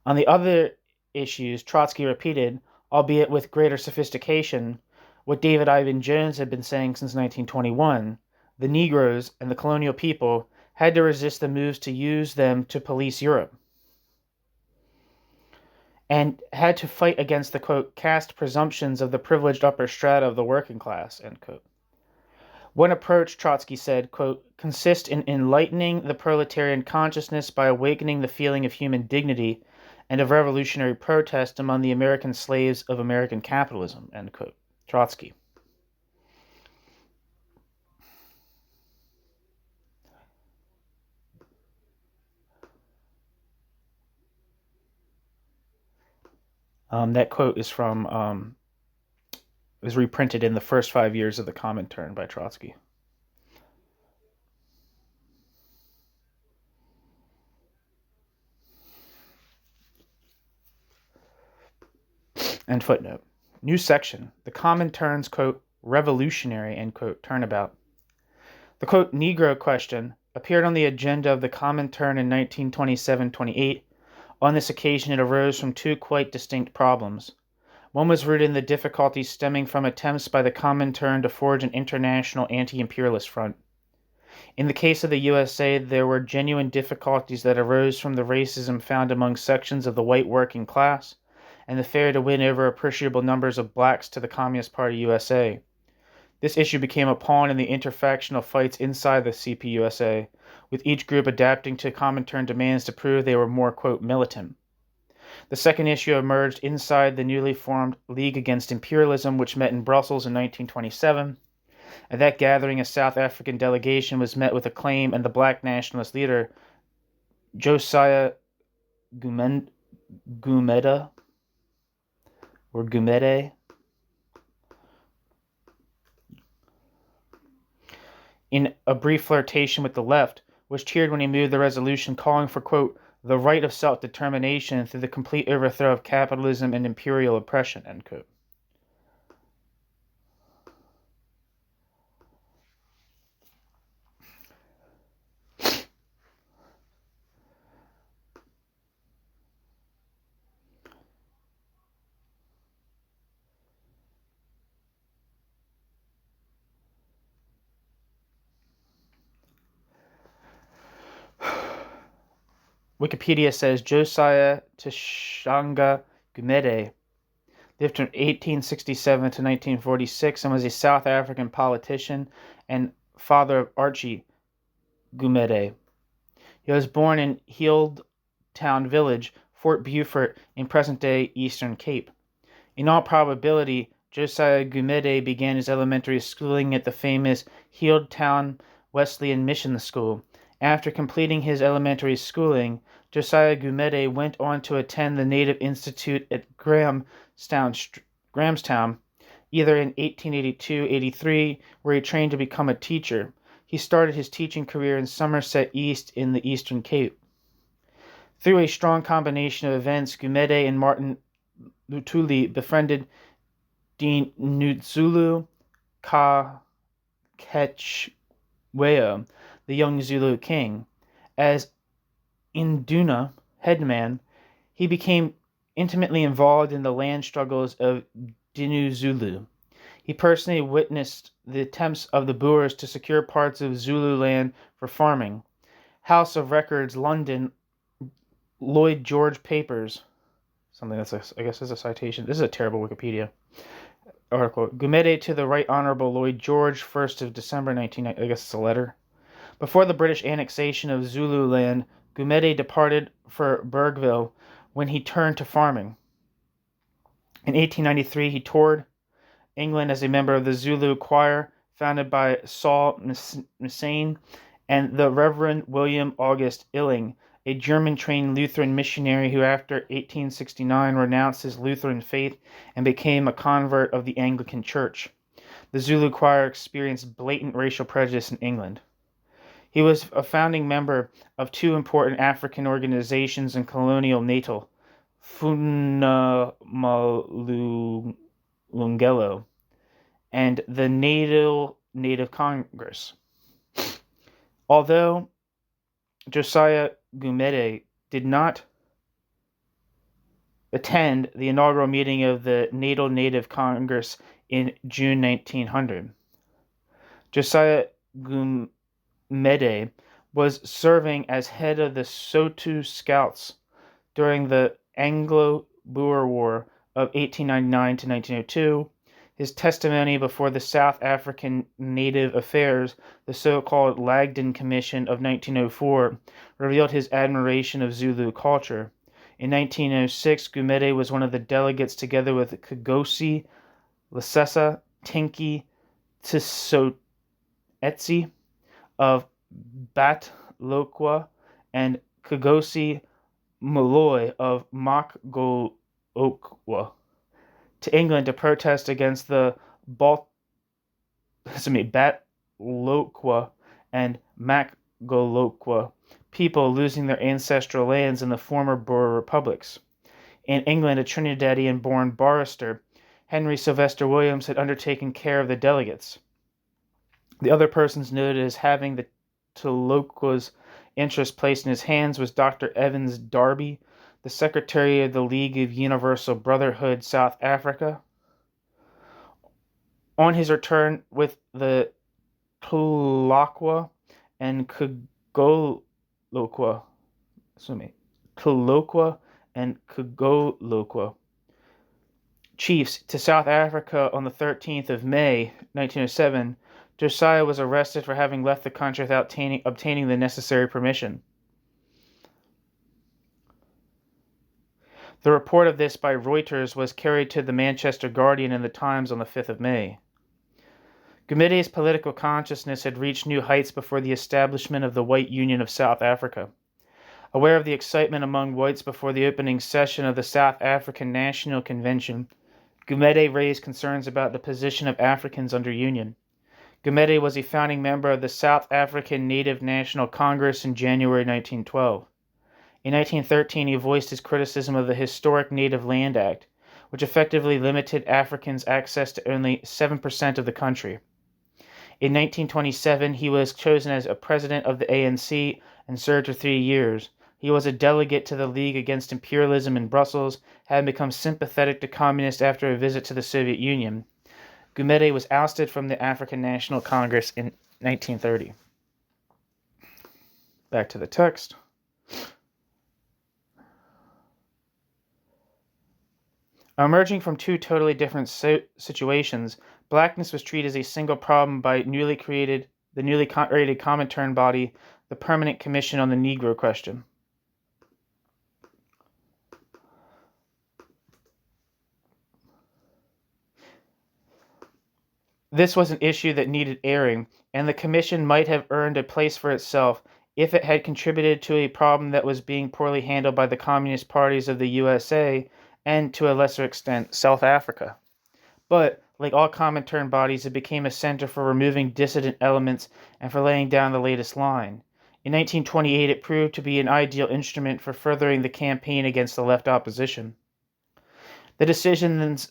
On the other issues, Trotsky repeated, albeit with greater sophistication, what David Ivan Jones had been saying since 1921. The Negroes and the colonial people had to resist the moves to use them to police Europe, and had to fight against the, quote, caste presumptions of the privileged upper strata of the working class, end quote. One approach, Trotsky said, quote, consists in enlightening the proletarian consciousness by awakening the feeling of human dignity and of revolutionary protest among the American slaves of American capitalism, end quote. Trotsky. That quote is from, was reprinted in The First 5 Years of the Comintern by Trotsky. End footnote. New section. The Comintern's, quote, revolutionary, end quote, turnabout. The, quote, Negro question appeared on the agenda of the Comintern in 1927-28. On this occasion, it arose from two quite distinct problems. One was rooted in the difficulties stemming from attempts by the Comintern to forge an international anti-imperialist front. In the case of the USA, there were genuine difficulties that arose from the racism found among sections of the white working class and the failure to win over appreciable numbers of blacks to the Communist Party USA. This issue became a pawn in the interfactional fights inside the CPUSA, with each group adapting to Comintern demands to prove they were more, quote, militant. The second issue emerged inside the newly formed League Against Imperialism, which met in Brussels in 1927. At that gathering, a South African delegation was met with acclaim, and the black nationalist leader, Josiah Gumede, in a brief flirtation with the left, was cheered when he moved the resolution calling for, quote, the right of self-determination through the complete overthrow of capitalism and imperial oppression, end quote. Wikipedia says Josiah Tshanga Gumede lived from 1867 to 1946 and was a South African politician and father of Archie Gumede. He was born in Healdtown Village, Fort Beaufort, in present-day Eastern Cape. In all probability, Josiah Gumede began his elementary schooling at the famous Healdtown Wesleyan Mission School. After completing his elementary schooling, Josiah Gumede went on to attend the Native Institute at Grahamstown, either in 1882-83, where he trained to become a teacher. He started his teaching career in Somerset East in the Eastern Cape. Through a strong combination of events, Gumede and Martin Lutuli befriended Dean Nutzulu Kakechwea, the young Zulu king. As Induna headman, he became intimately involved in the land struggles of Dinu Zulu. He personally witnessed the attempts of the Boers to secure parts of Zulu land for farming. House of Records, London, Lloyd George Papers. Something that's, I guess, is a citation. This is a terrible Wikipedia article. Gumede to the Right Honorable Lloyd George, 1st of December 1990. I guess it's a letter. Before the British annexation of Zululand, Gumede departed for Bergville when he turned to farming. In 1893, he toured England as a member of the Zulu choir, founded by Saul Messane and the Reverend William August Illing, a German-trained Lutheran missionary who, after 1869, renounced his Lutheran faith and became a convert of the Anglican Church. The Zulu choir experienced blatant racial prejudice in England. He was a founding member of two important African organizations in colonial Natal, Funamalungelo and the Native Congress. Although Josiah Gumede did not attend the inaugural meeting of the Native Congress in June 1900, Josiah Gumede was serving as head of the Sotu Scouts during the Anglo-Boer War of 1899 to 1902. His testimony before the South African Native Affairs, the so-called Lagden Commission of 1904, revealed his admiration of Zulu culture. In 1906, Gumede was one of the delegates together with Kagosi, Lasesa, Tinki, Tisotesi of Batlokwa, and Kagosi Moloi of Makgolokwa to England to protest against the Batlokwa and Makgolokwa people losing their ancestral lands in the former Boer republics. In England, a Trinidadian-born barrister, Henry Sylvester Williams, had undertaken care of the delegates. The other persons noted as having the Toloqua's interest placed in his hands was Dr. Evans Darby, the secretary of the League of Universal Brotherhood, South Africa. On his return with the Toloqua and Kugolokwa chiefs to South Africa on the 13th of May, 1907, Josiah was arrested for having left the country without obtaining the necessary permission. The report of this by Reuters was carried to the Manchester Guardian and the Times on the 5th of May. Gumede's political consciousness had reached new heights before the establishment of the White Union of South Africa. Aware of the excitement among whites before the opening session of the South African National Convention, Gumede raised concerns about the position of Africans under Union. Gumede was a founding member of the South African Native National Congress in January 1912. In 1913, he voiced his criticism of the historic Native Land Act, which effectively limited Africans' access to only 7% of the country. In 1927, he was chosen as a president of the ANC and served for 3 years. He was a delegate to the League Against Imperialism in Brussels, having become sympathetic to communists after a visit to the Soviet Union. Gumede was ousted from the African National Congress in 1930. Back to the text. Emerging from two totally different situations, blackness was treated as a single problem by the newly created Comintern body, the Permanent Commission on the Negro Question. This was an issue that needed airing, and the commission might have earned a place for itself if it had contributed to a problem that was being poorly handled by the communist parties of the USA and, to a lesser extent, South Africa. But, like all Comintern bodies, it became a center for removing dissident elements and for laying down the latest line. In 1928, it proved to be an ideal instrument for furthering the campaign against the left opposition. The decisions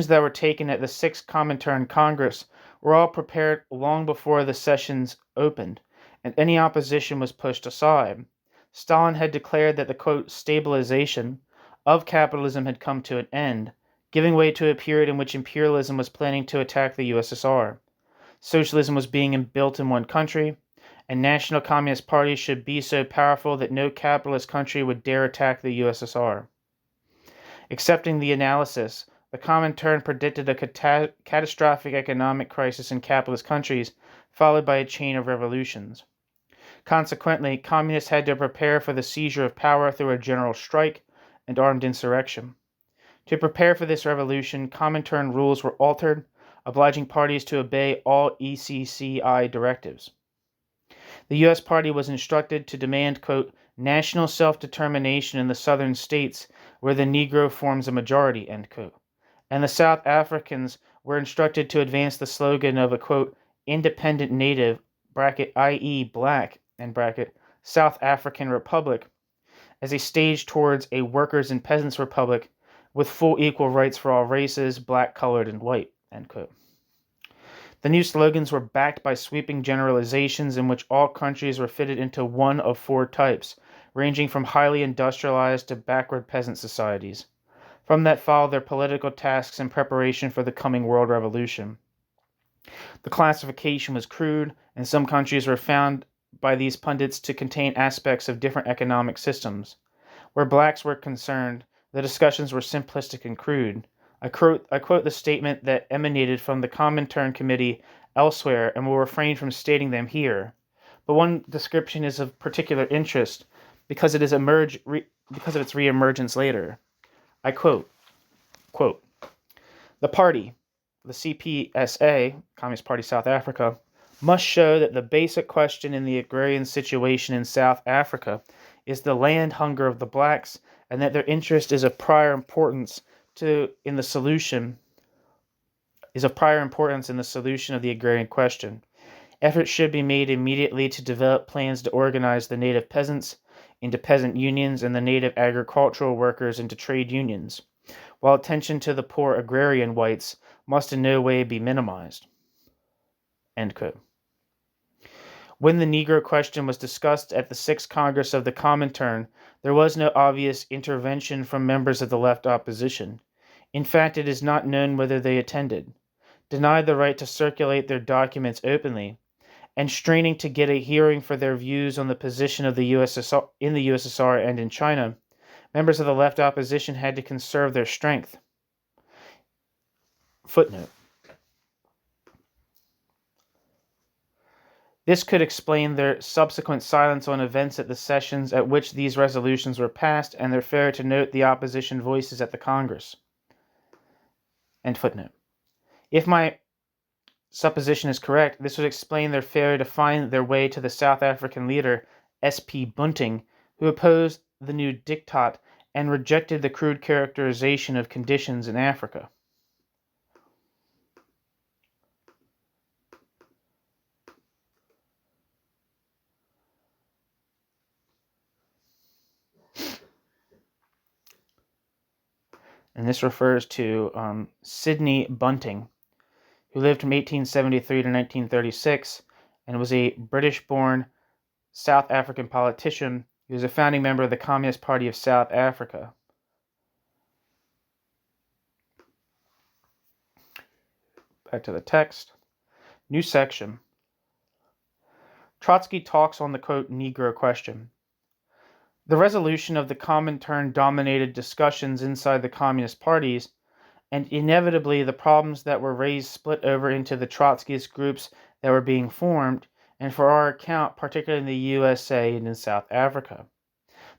that were taken at the Sixth Comintern Congress were all prepared long before the sessions opened, and any opposition was pushed aside. Stalin had declared that the, quote, stabilization of capitalism had come to an end, giving way to a period in which imperialism was planning to attack the USSR. Socialism was being built in one country, and national communist parties should be so powerful that no capitalist country would dare attack the USSR. Accepting the analysis, the Comintern predicted a catastrophic economic crisis in capitalist countries, followed by a chain of revolutions. Consequently, communists had to prepare for the seizure of power through a general strike and armed insurrection. To prepare for this revolution, Comintern rules were altered, obliging parties to obey all ECCI directives. The U.S. party was instructed to demand, quote, national self-determination in the southern states where the Negro forms a majority, end quote. And the South Africans were instructed to advance the slogan of a, quote, independent native, bracket, i.e. black, end bracket, South African Republic, as a stage towards a workers' and peasants' republic with full equal rights for all races, black, colored, and white, end quote. The new slogans were backed by sweeping generalizations in which all countries were fitted into one of four types, ranging from highly industrialized to backward peasant societies. From that followed their political tasks in preparation for the coming world revolution. The classification was crude, and some countries were found by these pundits to contain aspects of different economic systems. Where blacks were concerned, the discussions were simplistic and crude. I quote the statement that emanated from the Comintern Committee elsewhere and will refrain from stating them here. But one description is of particular interest because it is because of its reemergence later. I quote, the party, the CPSA, Communist Party South Africa, must show that the basic question in the agrarian situation in South Africa is the land hunger of the blacks, and that their interest is of prior importance in the solution of the agrarian question. Efforts should be made immediately to develop plans to organize the native peasants into peasant unions and the native agricultural workers into trade unions, while attention to the poor agrarian whites must in no way be minimized. End quote. When the Negro question was discussed at the Sixth Congress of the Comintern, there was no obvious intervention from members of the left opposition. In fact, it is not known whether they attended. Denied the right to circulate their documents openly, and straining to get a hearing for their views on the position of the USSR in the USSR and in China, members of the left opposition had to conserve their strength. Footnote. This could explain their subsequent silence on events at the sessions at which these resolutions were passed and their failure to note the opposition voices at the Congress. End footnote. If my supposition is correct, this would explain their failure to find their way to the South African leader, S.P. Bunting, who opposed the new diktat and rejected the crude characterization of conditions in Africa. And this refers to Sidney Bunting, who lived from 1873 to 1936 and was a British-born South African politician. He was a founding member of the Communist Party of South Africa. Back to the text. New section. Trotsky talks on the, quote, Negro question. The resolution of the Comintern dominated discussions inside the Communist parties, and inevitably the problems that were raised split over into the Trotskyist groups that were being formed, and for our account, particularly in the USA and in South Africa.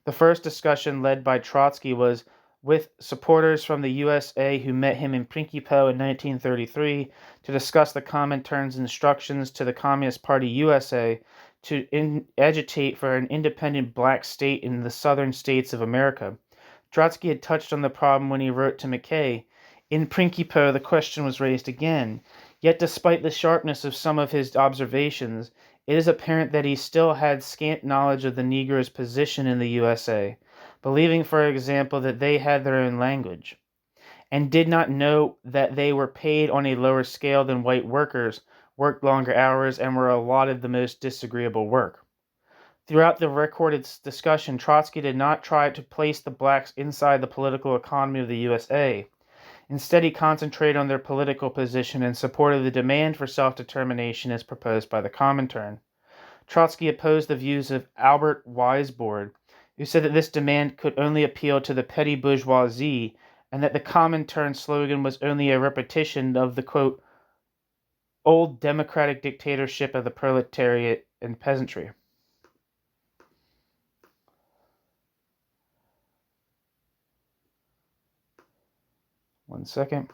The first discussion led by Trotsky was with supporters from the USA who met him in Principe in 1933 to discuss the Comintern's instructions to the Communist Party USA to agitate for an independent black state in the southern states of America. Trotsky had touched on the problem when he wrote to Mackay. In Principe, the question was raised again, yet despite the sharpness of some of his observations, it is apparent that he still had scant knowledge of the Negro's position in the USA, believing, for example, that they had their own language, and did not know that they were paid on a lower scale than white workers, worked longer hours, and were allotted the most disagreeable work. Throughout the recorded discussion, Trotsky did not try to place the blacks inside the political economy of the USA. Instead, he concentrated on their political position and supported the demand for self-determination as proposed by the Comintern. Trotsky opposed the views of Albert Weisbord, who said that this demand could only appeal to the petty bourgeoisie and that the Comintern slogan was only a repetition of the, quote, old democratic dictatorship of the proletariat and peasantry. One second.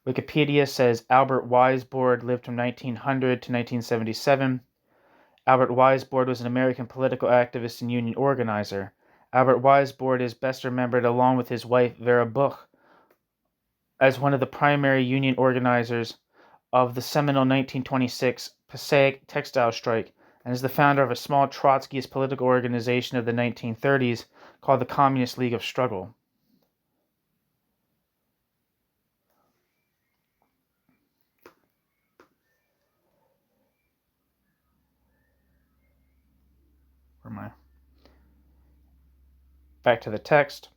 Wikipedia says Albert Weisbord lived from 1900 to 1977. Albert Weisbord was an American political activist and union organizer. Albert Weisbord is best remembered along with his wife Vera Buch as one of the primary union organizers of the seminal 1926 Passaic textile strike and is the founder of a small Trotskyist political organization of the 1930s called the Communist League of Struggle. Where am I? Back to the text.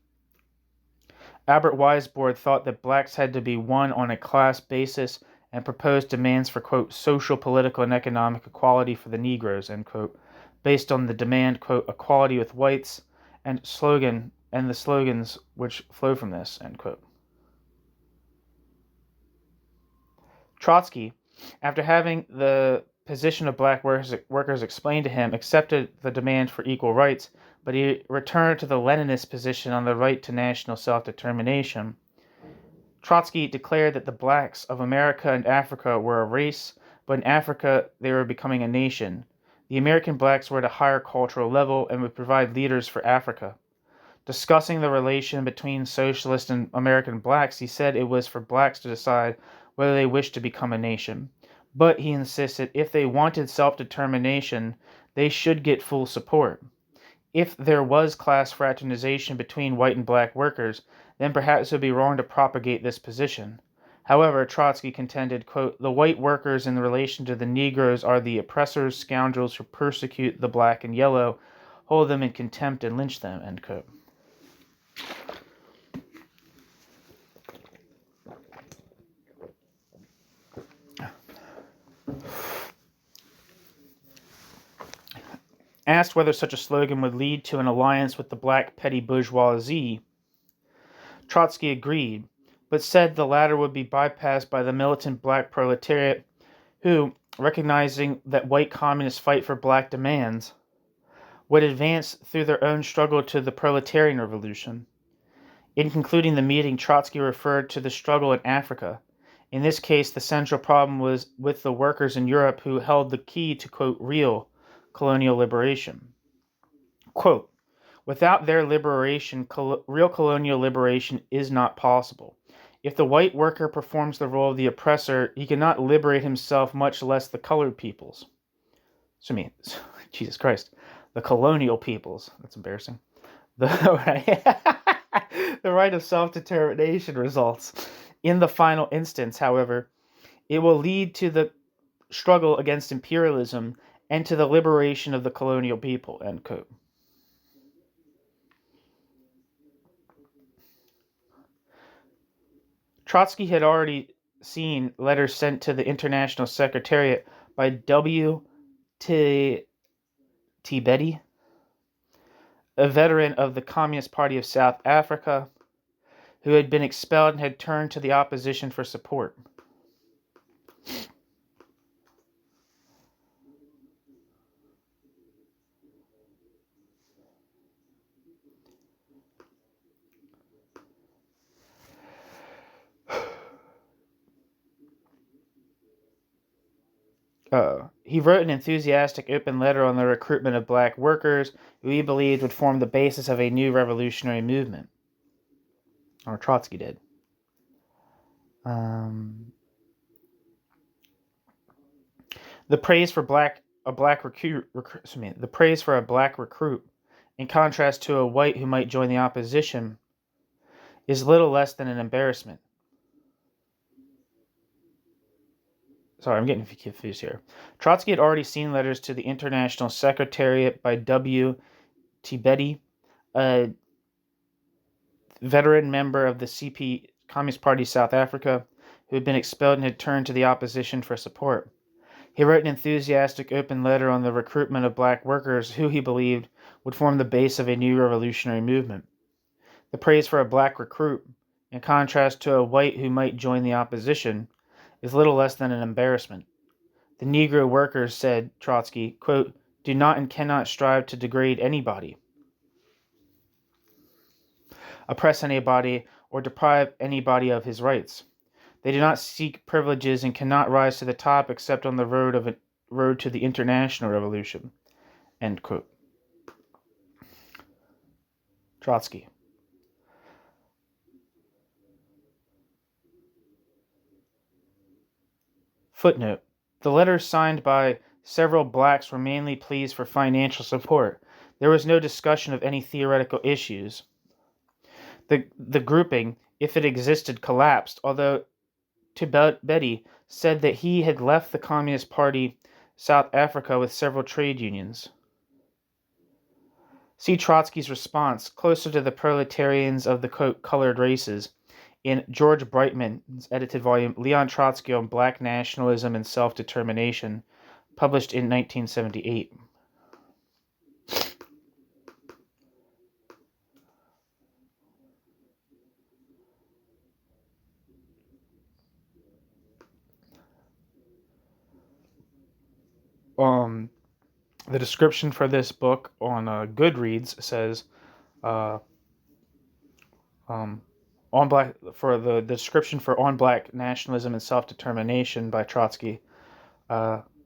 Albert Weisbord thought that blacks had to be won on a class basis and proposed demands for, quote, social, political, and economic equality for the Negroes, end quote, based on the demand, quote, equality with whites, and the slogans which flow from this, end quote. Trotsky, after having the position of black workers explained to him, accepted the demand for equal rights, but he returned to the Leninist position on the right to national self-determination. Trotsky declared that the blacks of America and Africa were a race, but in Africa they were becoming a nation. The American blacks were at a higher cultural level and would provide leaders for Africa. Discussing the relation between socialist and American blacks, he said it was for blacks to decide whether they wished to become a nation. But, he insisted, if they wanted self-determination, they should get full support. If there was class fraternization between white and black workers, then perhaps it would be wrong to propagate this position. However, Trotsky contended, quote, the white workers in relation to the Negroes are the oppressors, scoundrels who persecute the black and yellow, hold them in contempt and lynch them, end quote. Asked whether such a slogan would lead to an alliance with the black petty bourgeoisie, Trotsky agreed, but said the latter would be bypassed by the militant black proletariat who, recognizing that white communists fight for black demands, would advance through their own struggle to the proletarian revolution. In concluding the meeting, Trotsky referred to the struggle in Africa. In this case, the central problem was with the workers in Europe who held the key to, quote, real colonial liberation. Quote, without their liberation, real colonial liberation is not possible. If the white worker performs the role of the oppressor, he cannot liberate himself, much less the colored peoples. Jesus Christ. The colonial peoples. That's embarrassing. The right of self-determination results. In the final instance, however, it will lead to the struggle against imperialism and to the liberation of the colonial people, end quote. Trotsky had already seen letters sent to the International Secretariat by W. T. Betty, a veteran of the Communist Party of South Africa, who had been expelled and had turned to the opposition for support. He wrote an enthusiastic open letter on the recruitment of black workers who he believed would form the basis of a new revolutionary movement. Or Trotsky did. The praise for a black recruit, in contrast to a white who might join the opposition, is little less than an embarrassment. Sorry, I'm getting confused here. Trotsky had already seen letters to the International Secretariat by W. T. Betty, a veteran member of the Communist Party South Africa, who had been expelled and had turned to the opposition for support. He wrote an enthusiastic open letter on the recruitment of black workers who he believed would form the base of a new revolutionary movement. The praise for a black recruit, in contrast to a white who might join the opposition, is little less than an embarrassment. The Negro workers, said Trotsky, quote, do not and cannot strive to degrade anybody, oppress anybody, or deprive anybody of his rights. They do not seek privileges and cannot rise to the top except on the road to the international revolution. End quote. Trotsky. Footnote. The letters signed by several blacks were mainly pleas for financial support. There was no discussion of any theoretical issues. The grouping, if it existed, collapsed, although Betty said that he had left the Communist Party South Africa with several trade unions. See Trotsky's response, closer to the proletarians of the, quote, colored races, in George Brightman's edited volume, Leon Trotsky on Black Nationalism and Self-Determination, published in 1978. The description for this book on Goodreads says, the description for On Black Nationalism and Self-Determination by Trotsky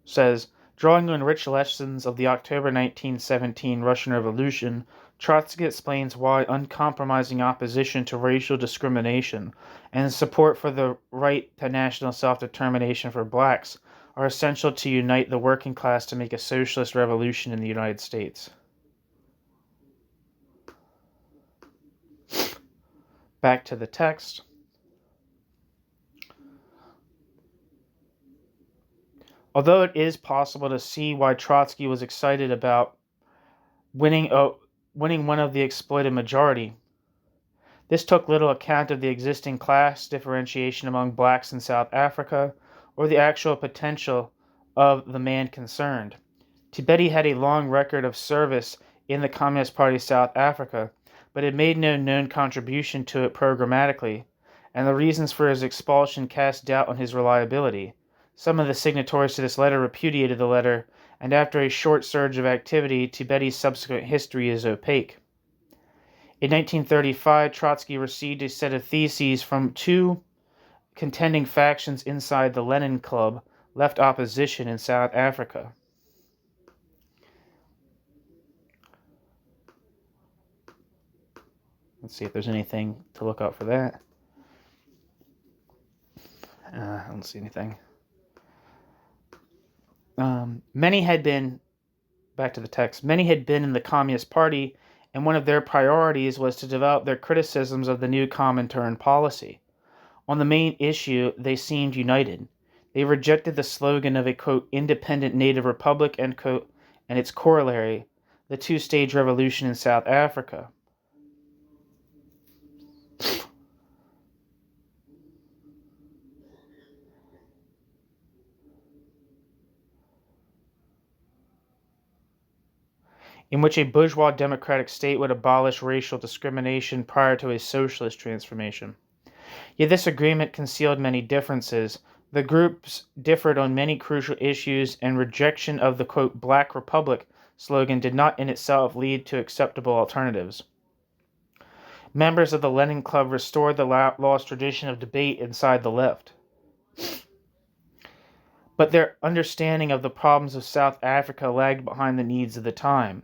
says, Drawing on rich lessons of the October 1917 Russian Revolution, Trotsky explains why uncompromising opposition to racial discrimination and support for the right to national self-determination for blacks are essential to unite the working class to make a socialist revolution in the United States. Back to the text. Although it is possible to see why Trotsky was excited about winning one of the exploited majority, this took little account of the existing class differentiation among blacks in South Africa or the actual potential of the man concerned. Tibeti had a long record of service in the Communist Party of South Africa, but had made no known contribution to it programmatically, and the reasons for his expulsion cast doubt on his reliability. Some of the signatories to this letter repudiated the letter, and after a short surge of activity, Tibeti's subsequent history is opaque. In 1935, Trotsky received a set of theses from two contending factions inside the Lenin Club, left opposition in South Africa. Let's see if there's anything to look up for that. I don't see anything. Many had been in the Communist Party, and one of their priorities was to develop their criticisms of the new Comintern policy. On the main issue, they seemed united. They rejected the slogan of a, quote, independent native republic, end quote, and its corollary, the two-stage revolution in South Africa. In which a bourgeois democratic state would abolish racial discrimination prior to a socialist transformation. Yet this agreement concealed many differences. The groups differed on many crucial issues, and rejection of the, quote, Black Republic slogan did not in itself lead to acceptable alternatives. Members of the Lenin Club restored the lost tradition of debate inside the left. But their understanding of the problems of South Africa lagged behind the needs of the time.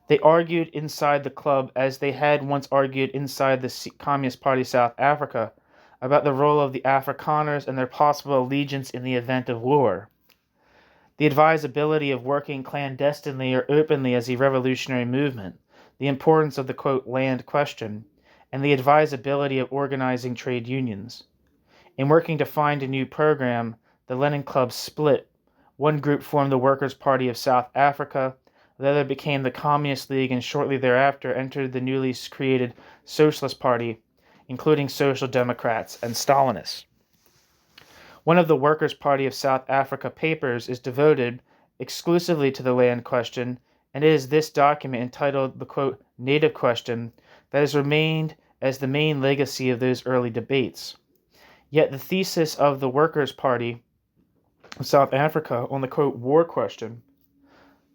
They argued inside the club, as they had once argued inside the Communist Party of South Africa, about the role of the Afrikaners and their possible allegiance in the event of war, the advisability of working clandestinely or openly as a revolutionary movement, the importance of the, quote, land question, and the advisability of organizing trade unions. In working to find a new program, the Lenin Club split. One group formed the Workers' Party of South Africa, the other became the Communist League, and shortly thereafter entered the newly created Socialist Party, including Social Democrats and Stalinists. One of the Workers' Party of South Africa papers is devoted exclusively to the land question, and it is this document entitled the, quote, Native Question that has remained as the main legacy of those early debates. Yet the thesis of the Workers' Party of South Africa on the, quote, war question,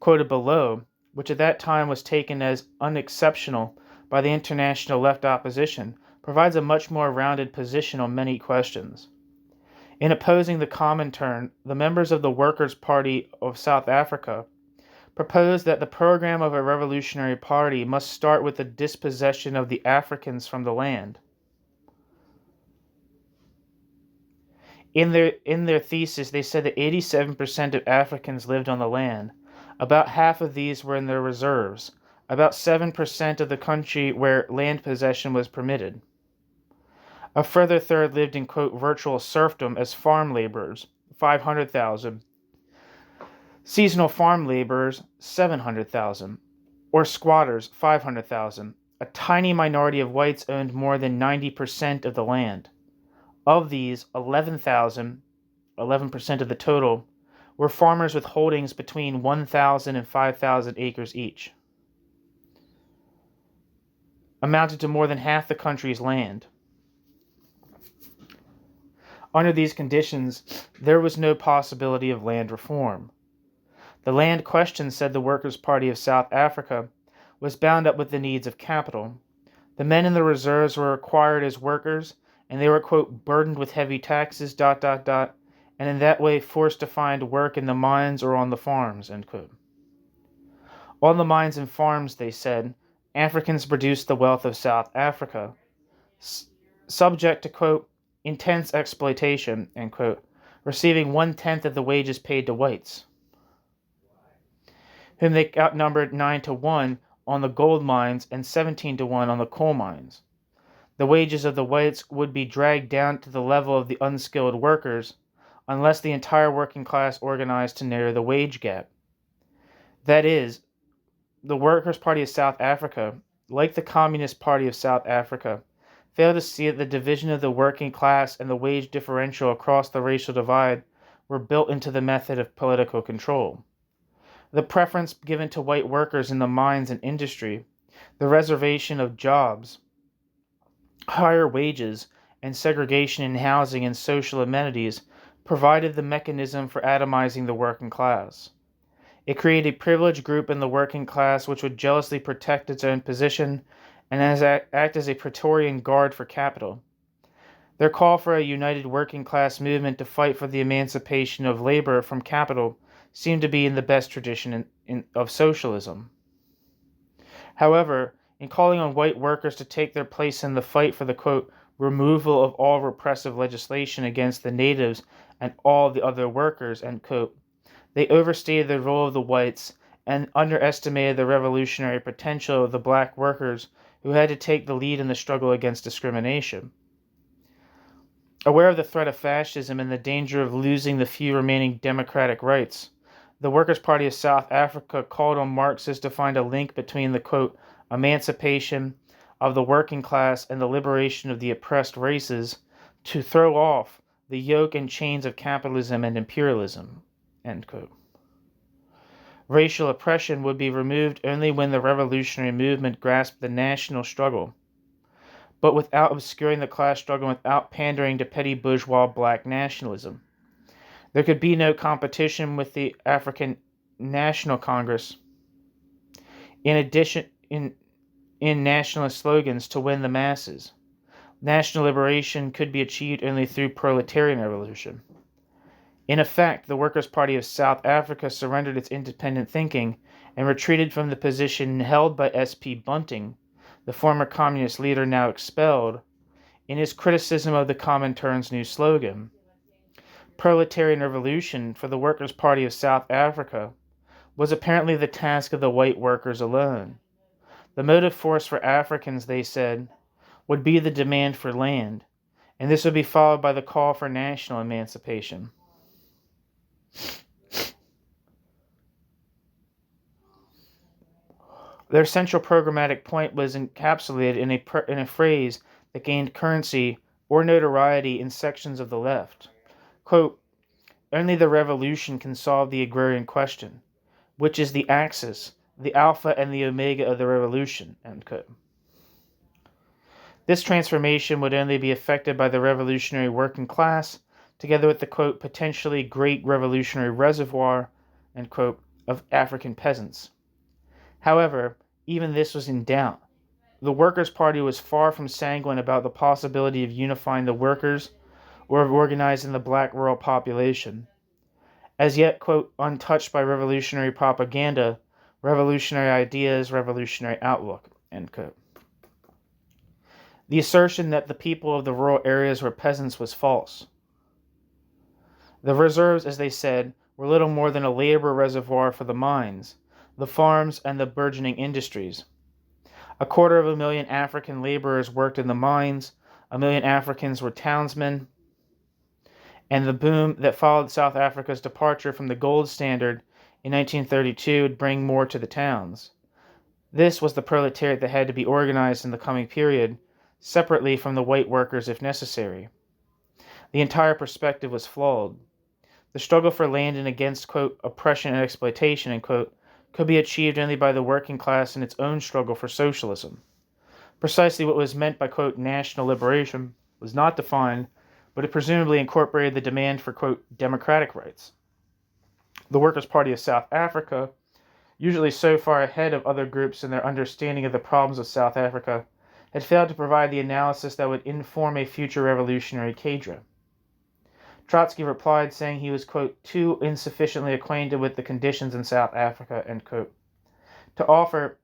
quoted below, which at that time was taken as unexceptional by the international left opposition, provides a much more rounded position on many questions. In opposing the Comintern, the members of the Workers' Party of South Africa proposed that the program of a revolutionary party must start with the dispossession of the Africans from the land. In their thesis, they said that 87% of Africans lived on the land. About half of these were in their reserves, about 7% of the country where land possession was permitted. A further third lived in, quote, virtual serfdom as farm laborers, 500,000, seasonal farm laborers, 700,000, or squatters, 500,000. A tiny minority of whites owned more than 90% of the land. Of these, 11% of the total, were farmers with holdings between 1,000 and 5,000 acres each, amounted to more than half the country's land. Under these conditions, there was no possibility of land reform. The land question, said the Workers' Party of South Africa, was bound up with the needs of capital. The men in the reserves were required as workers, and they were, quote, burdened with heavy taxes, and in that way forced to find work in the mines or on the farms, end quote. On the mines and farms, they said, Africans produced the wealth of South Africa, subject to, quote, intense exploitation, end quote, receiving 1/10 of the wages paid to whites, whom they outnumbered 9-1 on the gold mines and 17-1 on the coal mines. The wages of the whites would be dragged down to the level of the unskilled workers unless the entire working class organized to narrow the wage gap. That is, the Workers' Party of South Africa, like the Communist Party of South Africa, failed to see that the division of the working class and the wage differential across the racial divide were built into the method of political control. The preference given to white workers in the mines and industry, the reservation of jobs, higher wages, and segregation in housing and social amenities provided the mechanism for atomizing the working class. It created a privileged group in the working class which would jealously protect its own position and act as a Praetorian guard for capital. Their call for a united working class movement to fight for the emancipation of labor from capital seemed to be in the best tradition of socialism. However, in calling on white workers to take their place in the fight for the, quote, removal of all repressive legislation against the natives and all the other workers, end quote, they overstated the role of the whites and underestimated the revolutionary potential of the black workers who had to take the lead in the struggle against discrimination. Aware of the threat of fascism and the danger of losing the few remaining democratic rights, the Workers' Party of South Africa called on Marxists to find a link between the, quote, emancipation of the working class and the liberation of the oppressed races to throw off the yoke and chains of capitalism and imperialism, end quote. Racial oppression would be removed only when the revolutionary movement grasped the national struggle, but without obscuring the class struggle, without pandering to petty bourgeois black nationalism. There could be no competition with the African National Congress in nationalist slogans to win the masses. National liberation could be achieved only through proletarian revolution. In effect, the Workers' Party of South Africa surrendered its independent thinking and retreated from the position held by S.P. Bunting, the former communist leader now expelled, in his criticism of the Comintern's new slogan. Proletarian revolution for the Workers' Party of South Africa was apparently the task of the white workers alone. The motive force for Africans, they said, would be the demand for land, and this would be followed by the call for national emancipation. Their central programmatic point was encapsulated in a phrase that gained currency or notoriety in sections of the left. Quote, only the revolution can solve the agrarian question, which is the axis, the alpha and the omega of the revolution, end quote. This transformation would only be effected by the revolutionary working class, together with the, quote, potentially great revolutionary reservoir, end quote, of African peasants. However, even this was in doubt. The Workers' Party was far from sanguine about the possibility of unifying the workers or of organizing the black rural population. As yet, quote, untouched by revolutionary propaganda, revolutionary ideas, revolutionary outlook, end quote. The assertion that the people of the rural areas were peasants was false. The reserves, as they said, were little more than a labor reservoir for the mines, the farms, and the burgeoning industries. 250,000 African laborers worked in the mines, 1 million Africans were townsmen, and the boom that followed South Africa's departure from the gold standard in 1932 would bring more to the towns. This was the proletariat that had to be organized in the coming period, separately from the white workers if necessary. The entire perspective was flawed. The struggle for land and against, quote, oppression and exploitation, end quote, could be achieved only by the working class in its own struggle for socialism. Precisely what was meant by, quote, national liberation was not defined, but it presumably incorporated the demand for, quote, democratic rights. The Workers' Party of South Africa, usually so far ahead of other groups in their understanding of the problems of South Africa, had failed to provide the analysis that would inform a future revolutionary cadre. Trotsky replied, saying he was, quote, too insufficiently acquainted with the conditions in South Africa, end quote, to offer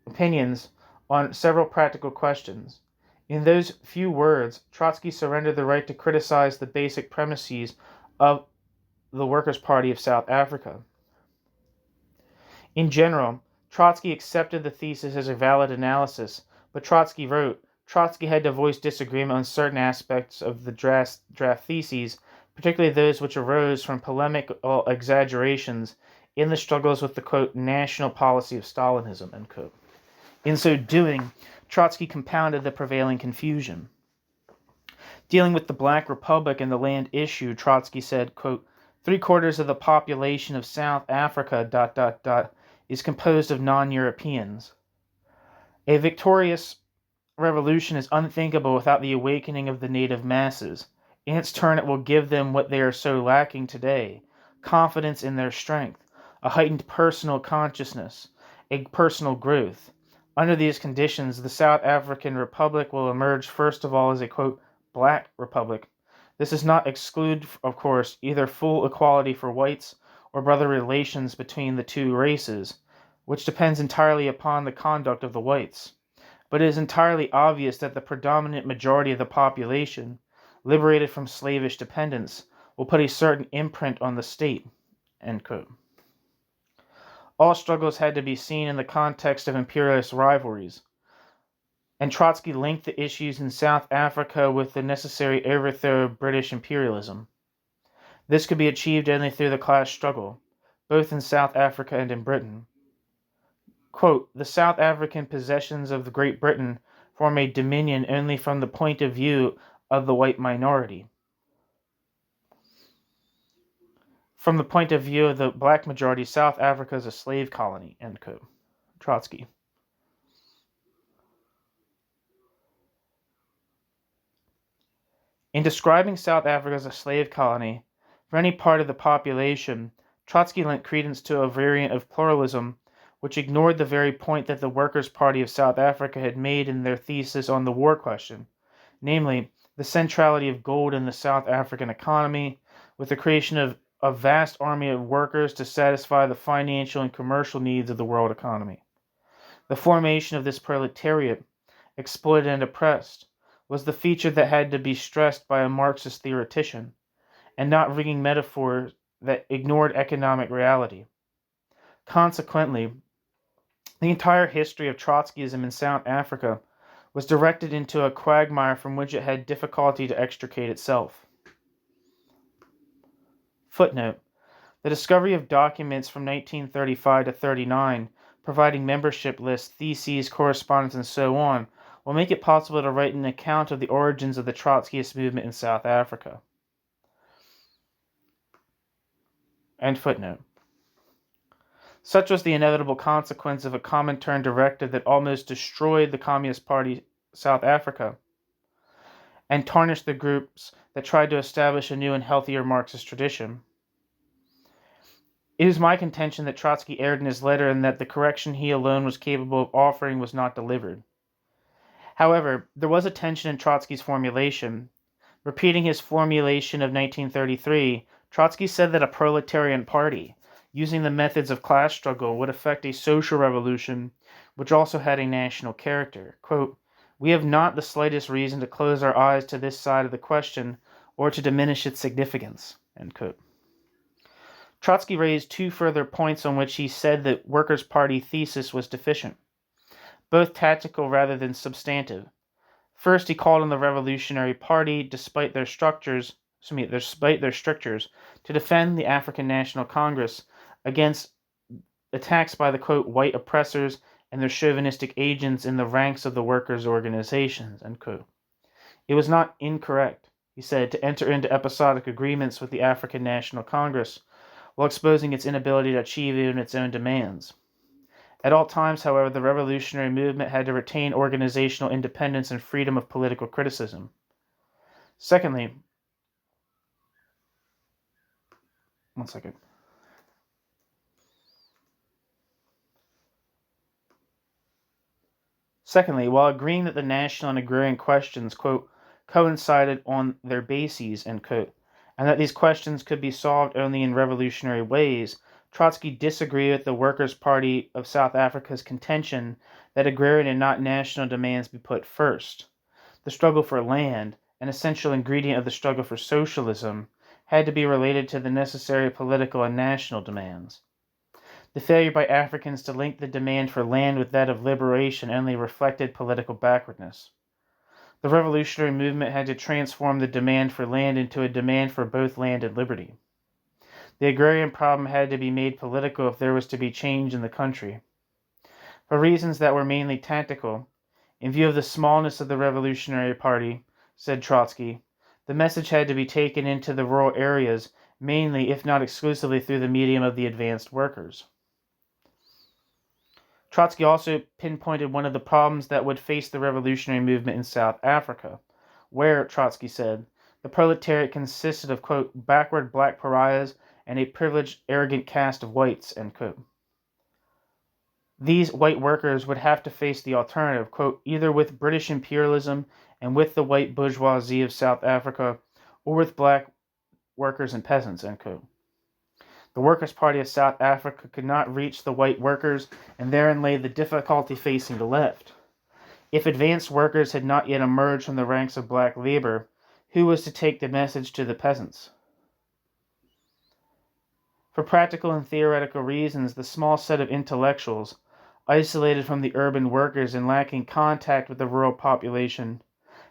opinions on several practical questions. In those few words, Trotsky surrendered the right to criticize the basic premises of the Workers' Party of South Africa. In general, Trotsky accepted the thesis as a valid analysis, but Trotsky wrote, Trotsky had to voice disagreement on certain aspects of the draft theses, particularly those which arose from polemical exaggerations in the struggles with the, quote, national policy of Stalinism, end quote. In so doing, Trotsky compounded the prevailing confusion. Dealing with the Black Republic and the land issue, Trotsky said, quote, 3/4 of the population of South Africa ... is composed of non-Europeans. A victorious revolution is unthinkable without the awakening of the native masses. In its turn, it will give them what they are so lacking today: confidence in their strength, a heightened personal consciousness, a personal growth. Under these conditions, the South African Republic will emerge first of all as a, quote, black republic. This does not exclude, of course, either full equality for whites or brother relations between the two races, which depends entirely upon the conduct of the whites. But it is entirely obvious that the predominant majority of the population, liberated from slavish dependence, will put a certain imprint on the state, end quote. All struggles had to be seen in the context of imperialist rivalries, and Trotsky linked the issues in South Africa with the necessary overthrow of British imperialism. This could be achieved only through the class struggle, both in South Africa and in Britain. Quote, the South African possessions of Great Britain form a dominion only from the point of view of the white minority. From the point of view of the black majority, South Africa is a slave colony, end quote. Trotsky. In describing South Africa as a slave colony, for any part of the population, Trotsky lent credence to a variant of pluralism which ignored the very point that the Workers' Party of South Africa had made in their thesis on the war question, namely, the centrality of gold in the South African economy, with the creation of a vast army of workers to satisfy the financial and commercial needs of the world economy. The formation of this proletariat, exploited and oppressed, was the feature that had to be stressed by a Marxist theoretician, and not ringing metaphors that ignored economic reality. Consequently, the entire history of Trotskyism in South Africa was directed into a quagmire from which it had difficulty to extricate itself. Footnote: the discovery of documents from 1935 to 39, providing membership lists, theses, correspondence, and so on, will make it possible to write an account of the origins of the Trotskyist movement in South Africa. End footnote. Such was the inevitable consequence of a Comintern directive that almost destroyed the Communist Party South Africa and tarnished the groups that tried to establish a new and healthier Marxist tradition. It is my contention that Trotsky erred in his letter and that the correction he alone was capable of offering was not delivered. However, there was a tension in Trotsky's formulation. Repeating his formulation of 1933, Trotsky said that a proletarian party, using the methods of class struggle, would effect a social revolution which also had a national character. Quote, we have not the slightest reason to close our eyes to this side of the question or to diminish its significance. End quote. Trotsky raised two further points on which he said that Workers' Party thesis was deficient, both tactical rather than substantive. First, he called on the Revolutionary Party, despite their strictures, to defend the African National Congress against attacks by the, quote, white oppressors and their chauvinistic agents in the ranks of the workers' organizations, end quote. It was not incorrect, he said, to enter into episodic agreements with the African National Congress while exposing its inability to achieve even its own demands. At all times, however, the revolutionary movement had to retain organizational independence and freedom of political criticism. Secondly, while agreeing that the national and agrarian questions, quote, coincided on their bases, end quote, and that these questions could be solved only in revolutionary ways, Trotsky disagreed with the Workers' Party of South Africa's contention that agrarian and not national demands be put first. The struggle for land, an essential ingredient of the struggle for socialism, had to be related to the necessary political and national demands. The failure by Africans to link the demand for land with that of liberation only reflected political backwardness. The revolutionary movement had to transform the demand for land into a demand for both land and liberty. The agrarian problem had to be made political if there was to be change in the country. For reasons that were mainly tactical, in view of the smallness of the Revolutionary Party, said Trotsky, the message had to be taken into the rural areas, mainly, if not exclusively, through the medium of the advanced workers. Trotsky also pinpointed one of the problems that would face the revolutionary movement in South Africa, where, Trotsky said, the proletariat consisted of, quote, backward black pariahs and a privileged, arrogant caste of whites, end quote. These white workers would have to face the alternative, quote, either with British imperialism and with the white bourgeoisie of South Africa, or with black workers and peasants, end quote. The Workers' Party of South Africa could not reach the white workers, and therein lay the difficulty facing the left. If advanced workers had not yet emerged from the ranks of black labor, who was to take the message to the peasants? For practical and theoretical reasons, the small set of intellectuals, isolated from the urban workers and lacking contact with the rural population,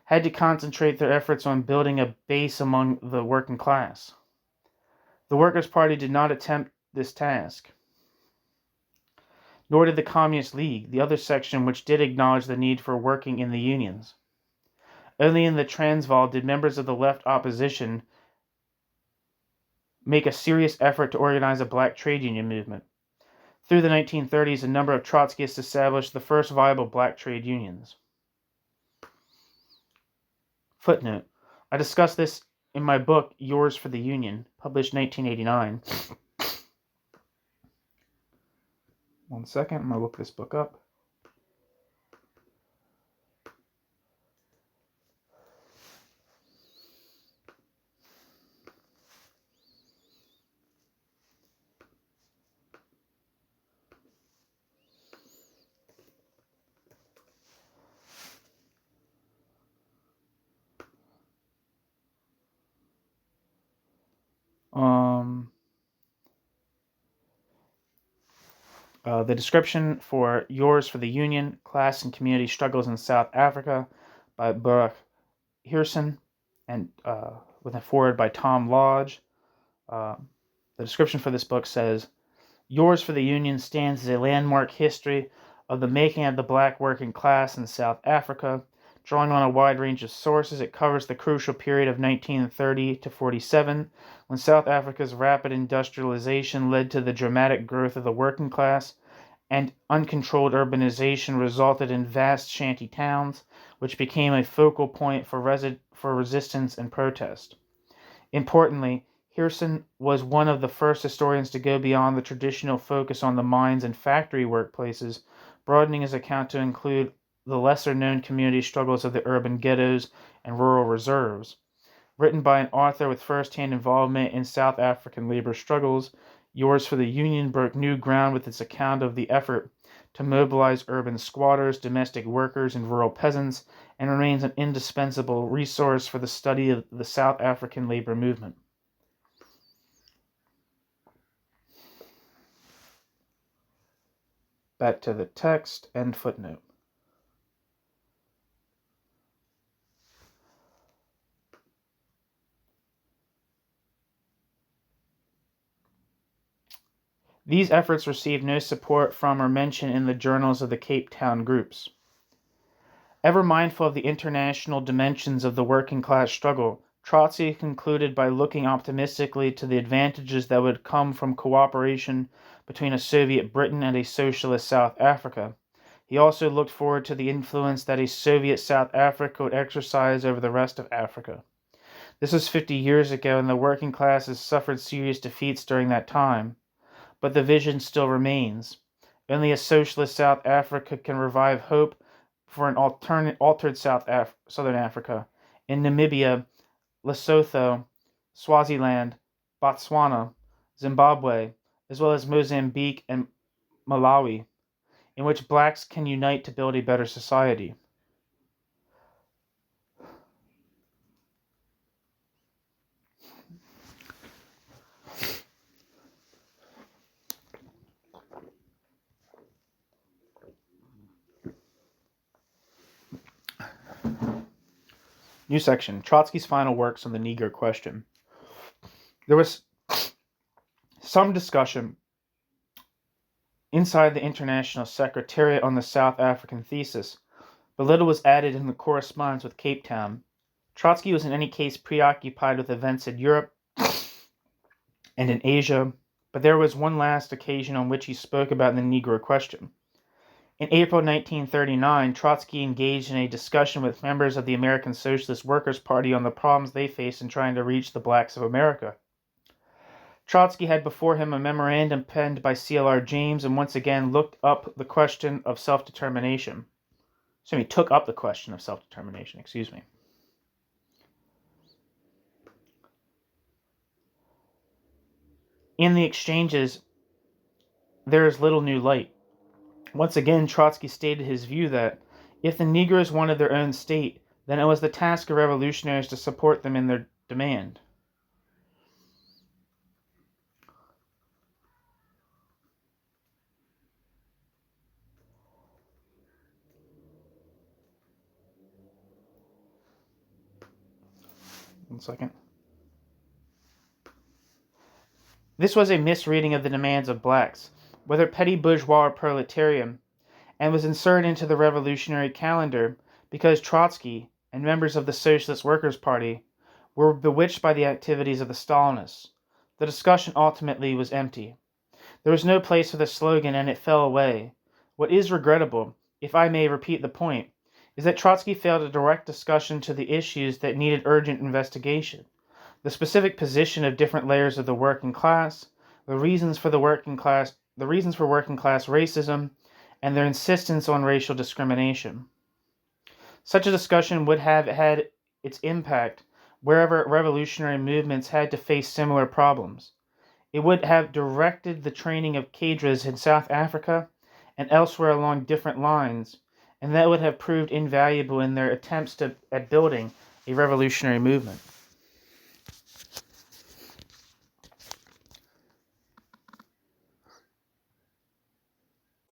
had to concentrate their efforts on building a base among the working class. The Workers' Party did not attempt this task, nor did the Communist League, the other section which did acknowledge the need for working in the unions. Only in the Transvaal did members of the left opposition make a serious effort to organize a black trade union movement. Through the 1930s, a number of Trotskyists established the first viable black trade unions. Footnote. I discuss this in my book, Yours for the Union, published 1989. One second, I'm going to look this book up. The description for Yours for the Union, Class and Community Struggles in South Africa by Baruch, Hirson, and with a foreword by Tom Lodge. The description for this book says, Yours for the Union stands as a landmark history of the making of the black working class in South Africa. Drawing on a wide range of sources, it covers the crucial period of 1930 to 47, when South Africa's rapid industrialization led to the dramatic growth of the working class, and uncontrolled urbanization resulted in vast shanty towns, which became a focal point for resistance and protest. Importantly, Hirson was one of the first historians to go beyond the traditional focus on the mines and factory workplaces, broadening his account to include the lesser-known community struggles of the urban ghettos and rural reserves. Written by an author with first-hand involvement in South African labor struggles, Yours for the Union broke new ground with its account of the effort to mobilize urban squatters, domestic workers, and rural peasants, and remains an indispensable resource for the study of the South African labor movement. Back to the text and footnote. These efforts received no support from or mention in the journals of the Cape Town groups. Ever mindful of the international dimensions of the working class struggle, Trotsky concluded by looking optimistically to the advantages that would come from cooperation between a Soviet Britain and a socialist South Africa. He also looked forward to the influence that a Soviet South Africa would exercise over the rest of Africa. This was 50 years ago, and the working classes suffered serious defeats during that time. But the vision still remains. Only a socialist South Africa can revive hope for an altered Southern Africa. In Namibia, Lesotho, Swaziland, Botswana, Zimbabwe, as well as Mozambique and Malawi, in which blacks can unite to build a better society. New section, Trotsky's final works on the Negro question. There was some discussion inside the International Secretariat on the South African thesis, but little was added in the correspondence with Cape Town. Trotsky was in any case preoccupied with events in Europe and in Asia, but there was one last occasion on which he spoke about the Negro question. In April 1939, Trotsky engaged in a discussion with members of the American Socialist Workers' Party on the problems they faced in trying to reach the blacks of America. Trotsky had before him a memorandum penned by C.L.R. James and once again looked up the question of self-determination. So he took up the question of self-determination, In the exchanges, there is little new light. Once again, Trotsky stated his view that if the Negroes wanted their own state, then it was the task of revolutionaries to support them in their demand. One second. This was a misreading of the demands of blacks, whether petty bourgeois or proletarian, and was inserted into the revolutionary calendar because Trotsky and members of the Socialist Workers' Party were bewitched by the activities of the Stalinists. The discussion ultimately was empty. There was no place for the slogan and it fell away. What is regrettable, if I may repeat the point, is that Trotsky failed a direct discussion to the issues that needed urgent investigation. The specific position of different layers of the working class, the reasons for working class racism, and their insistence on racial discrimination. Such a discussion would have had its impact wherever revolutionary movements had to face similar problems. It would have directed the training of cadres in South Africa and elsewhere along different lines, and that would have proved invaluable in their attempts at building a revolutionary movement.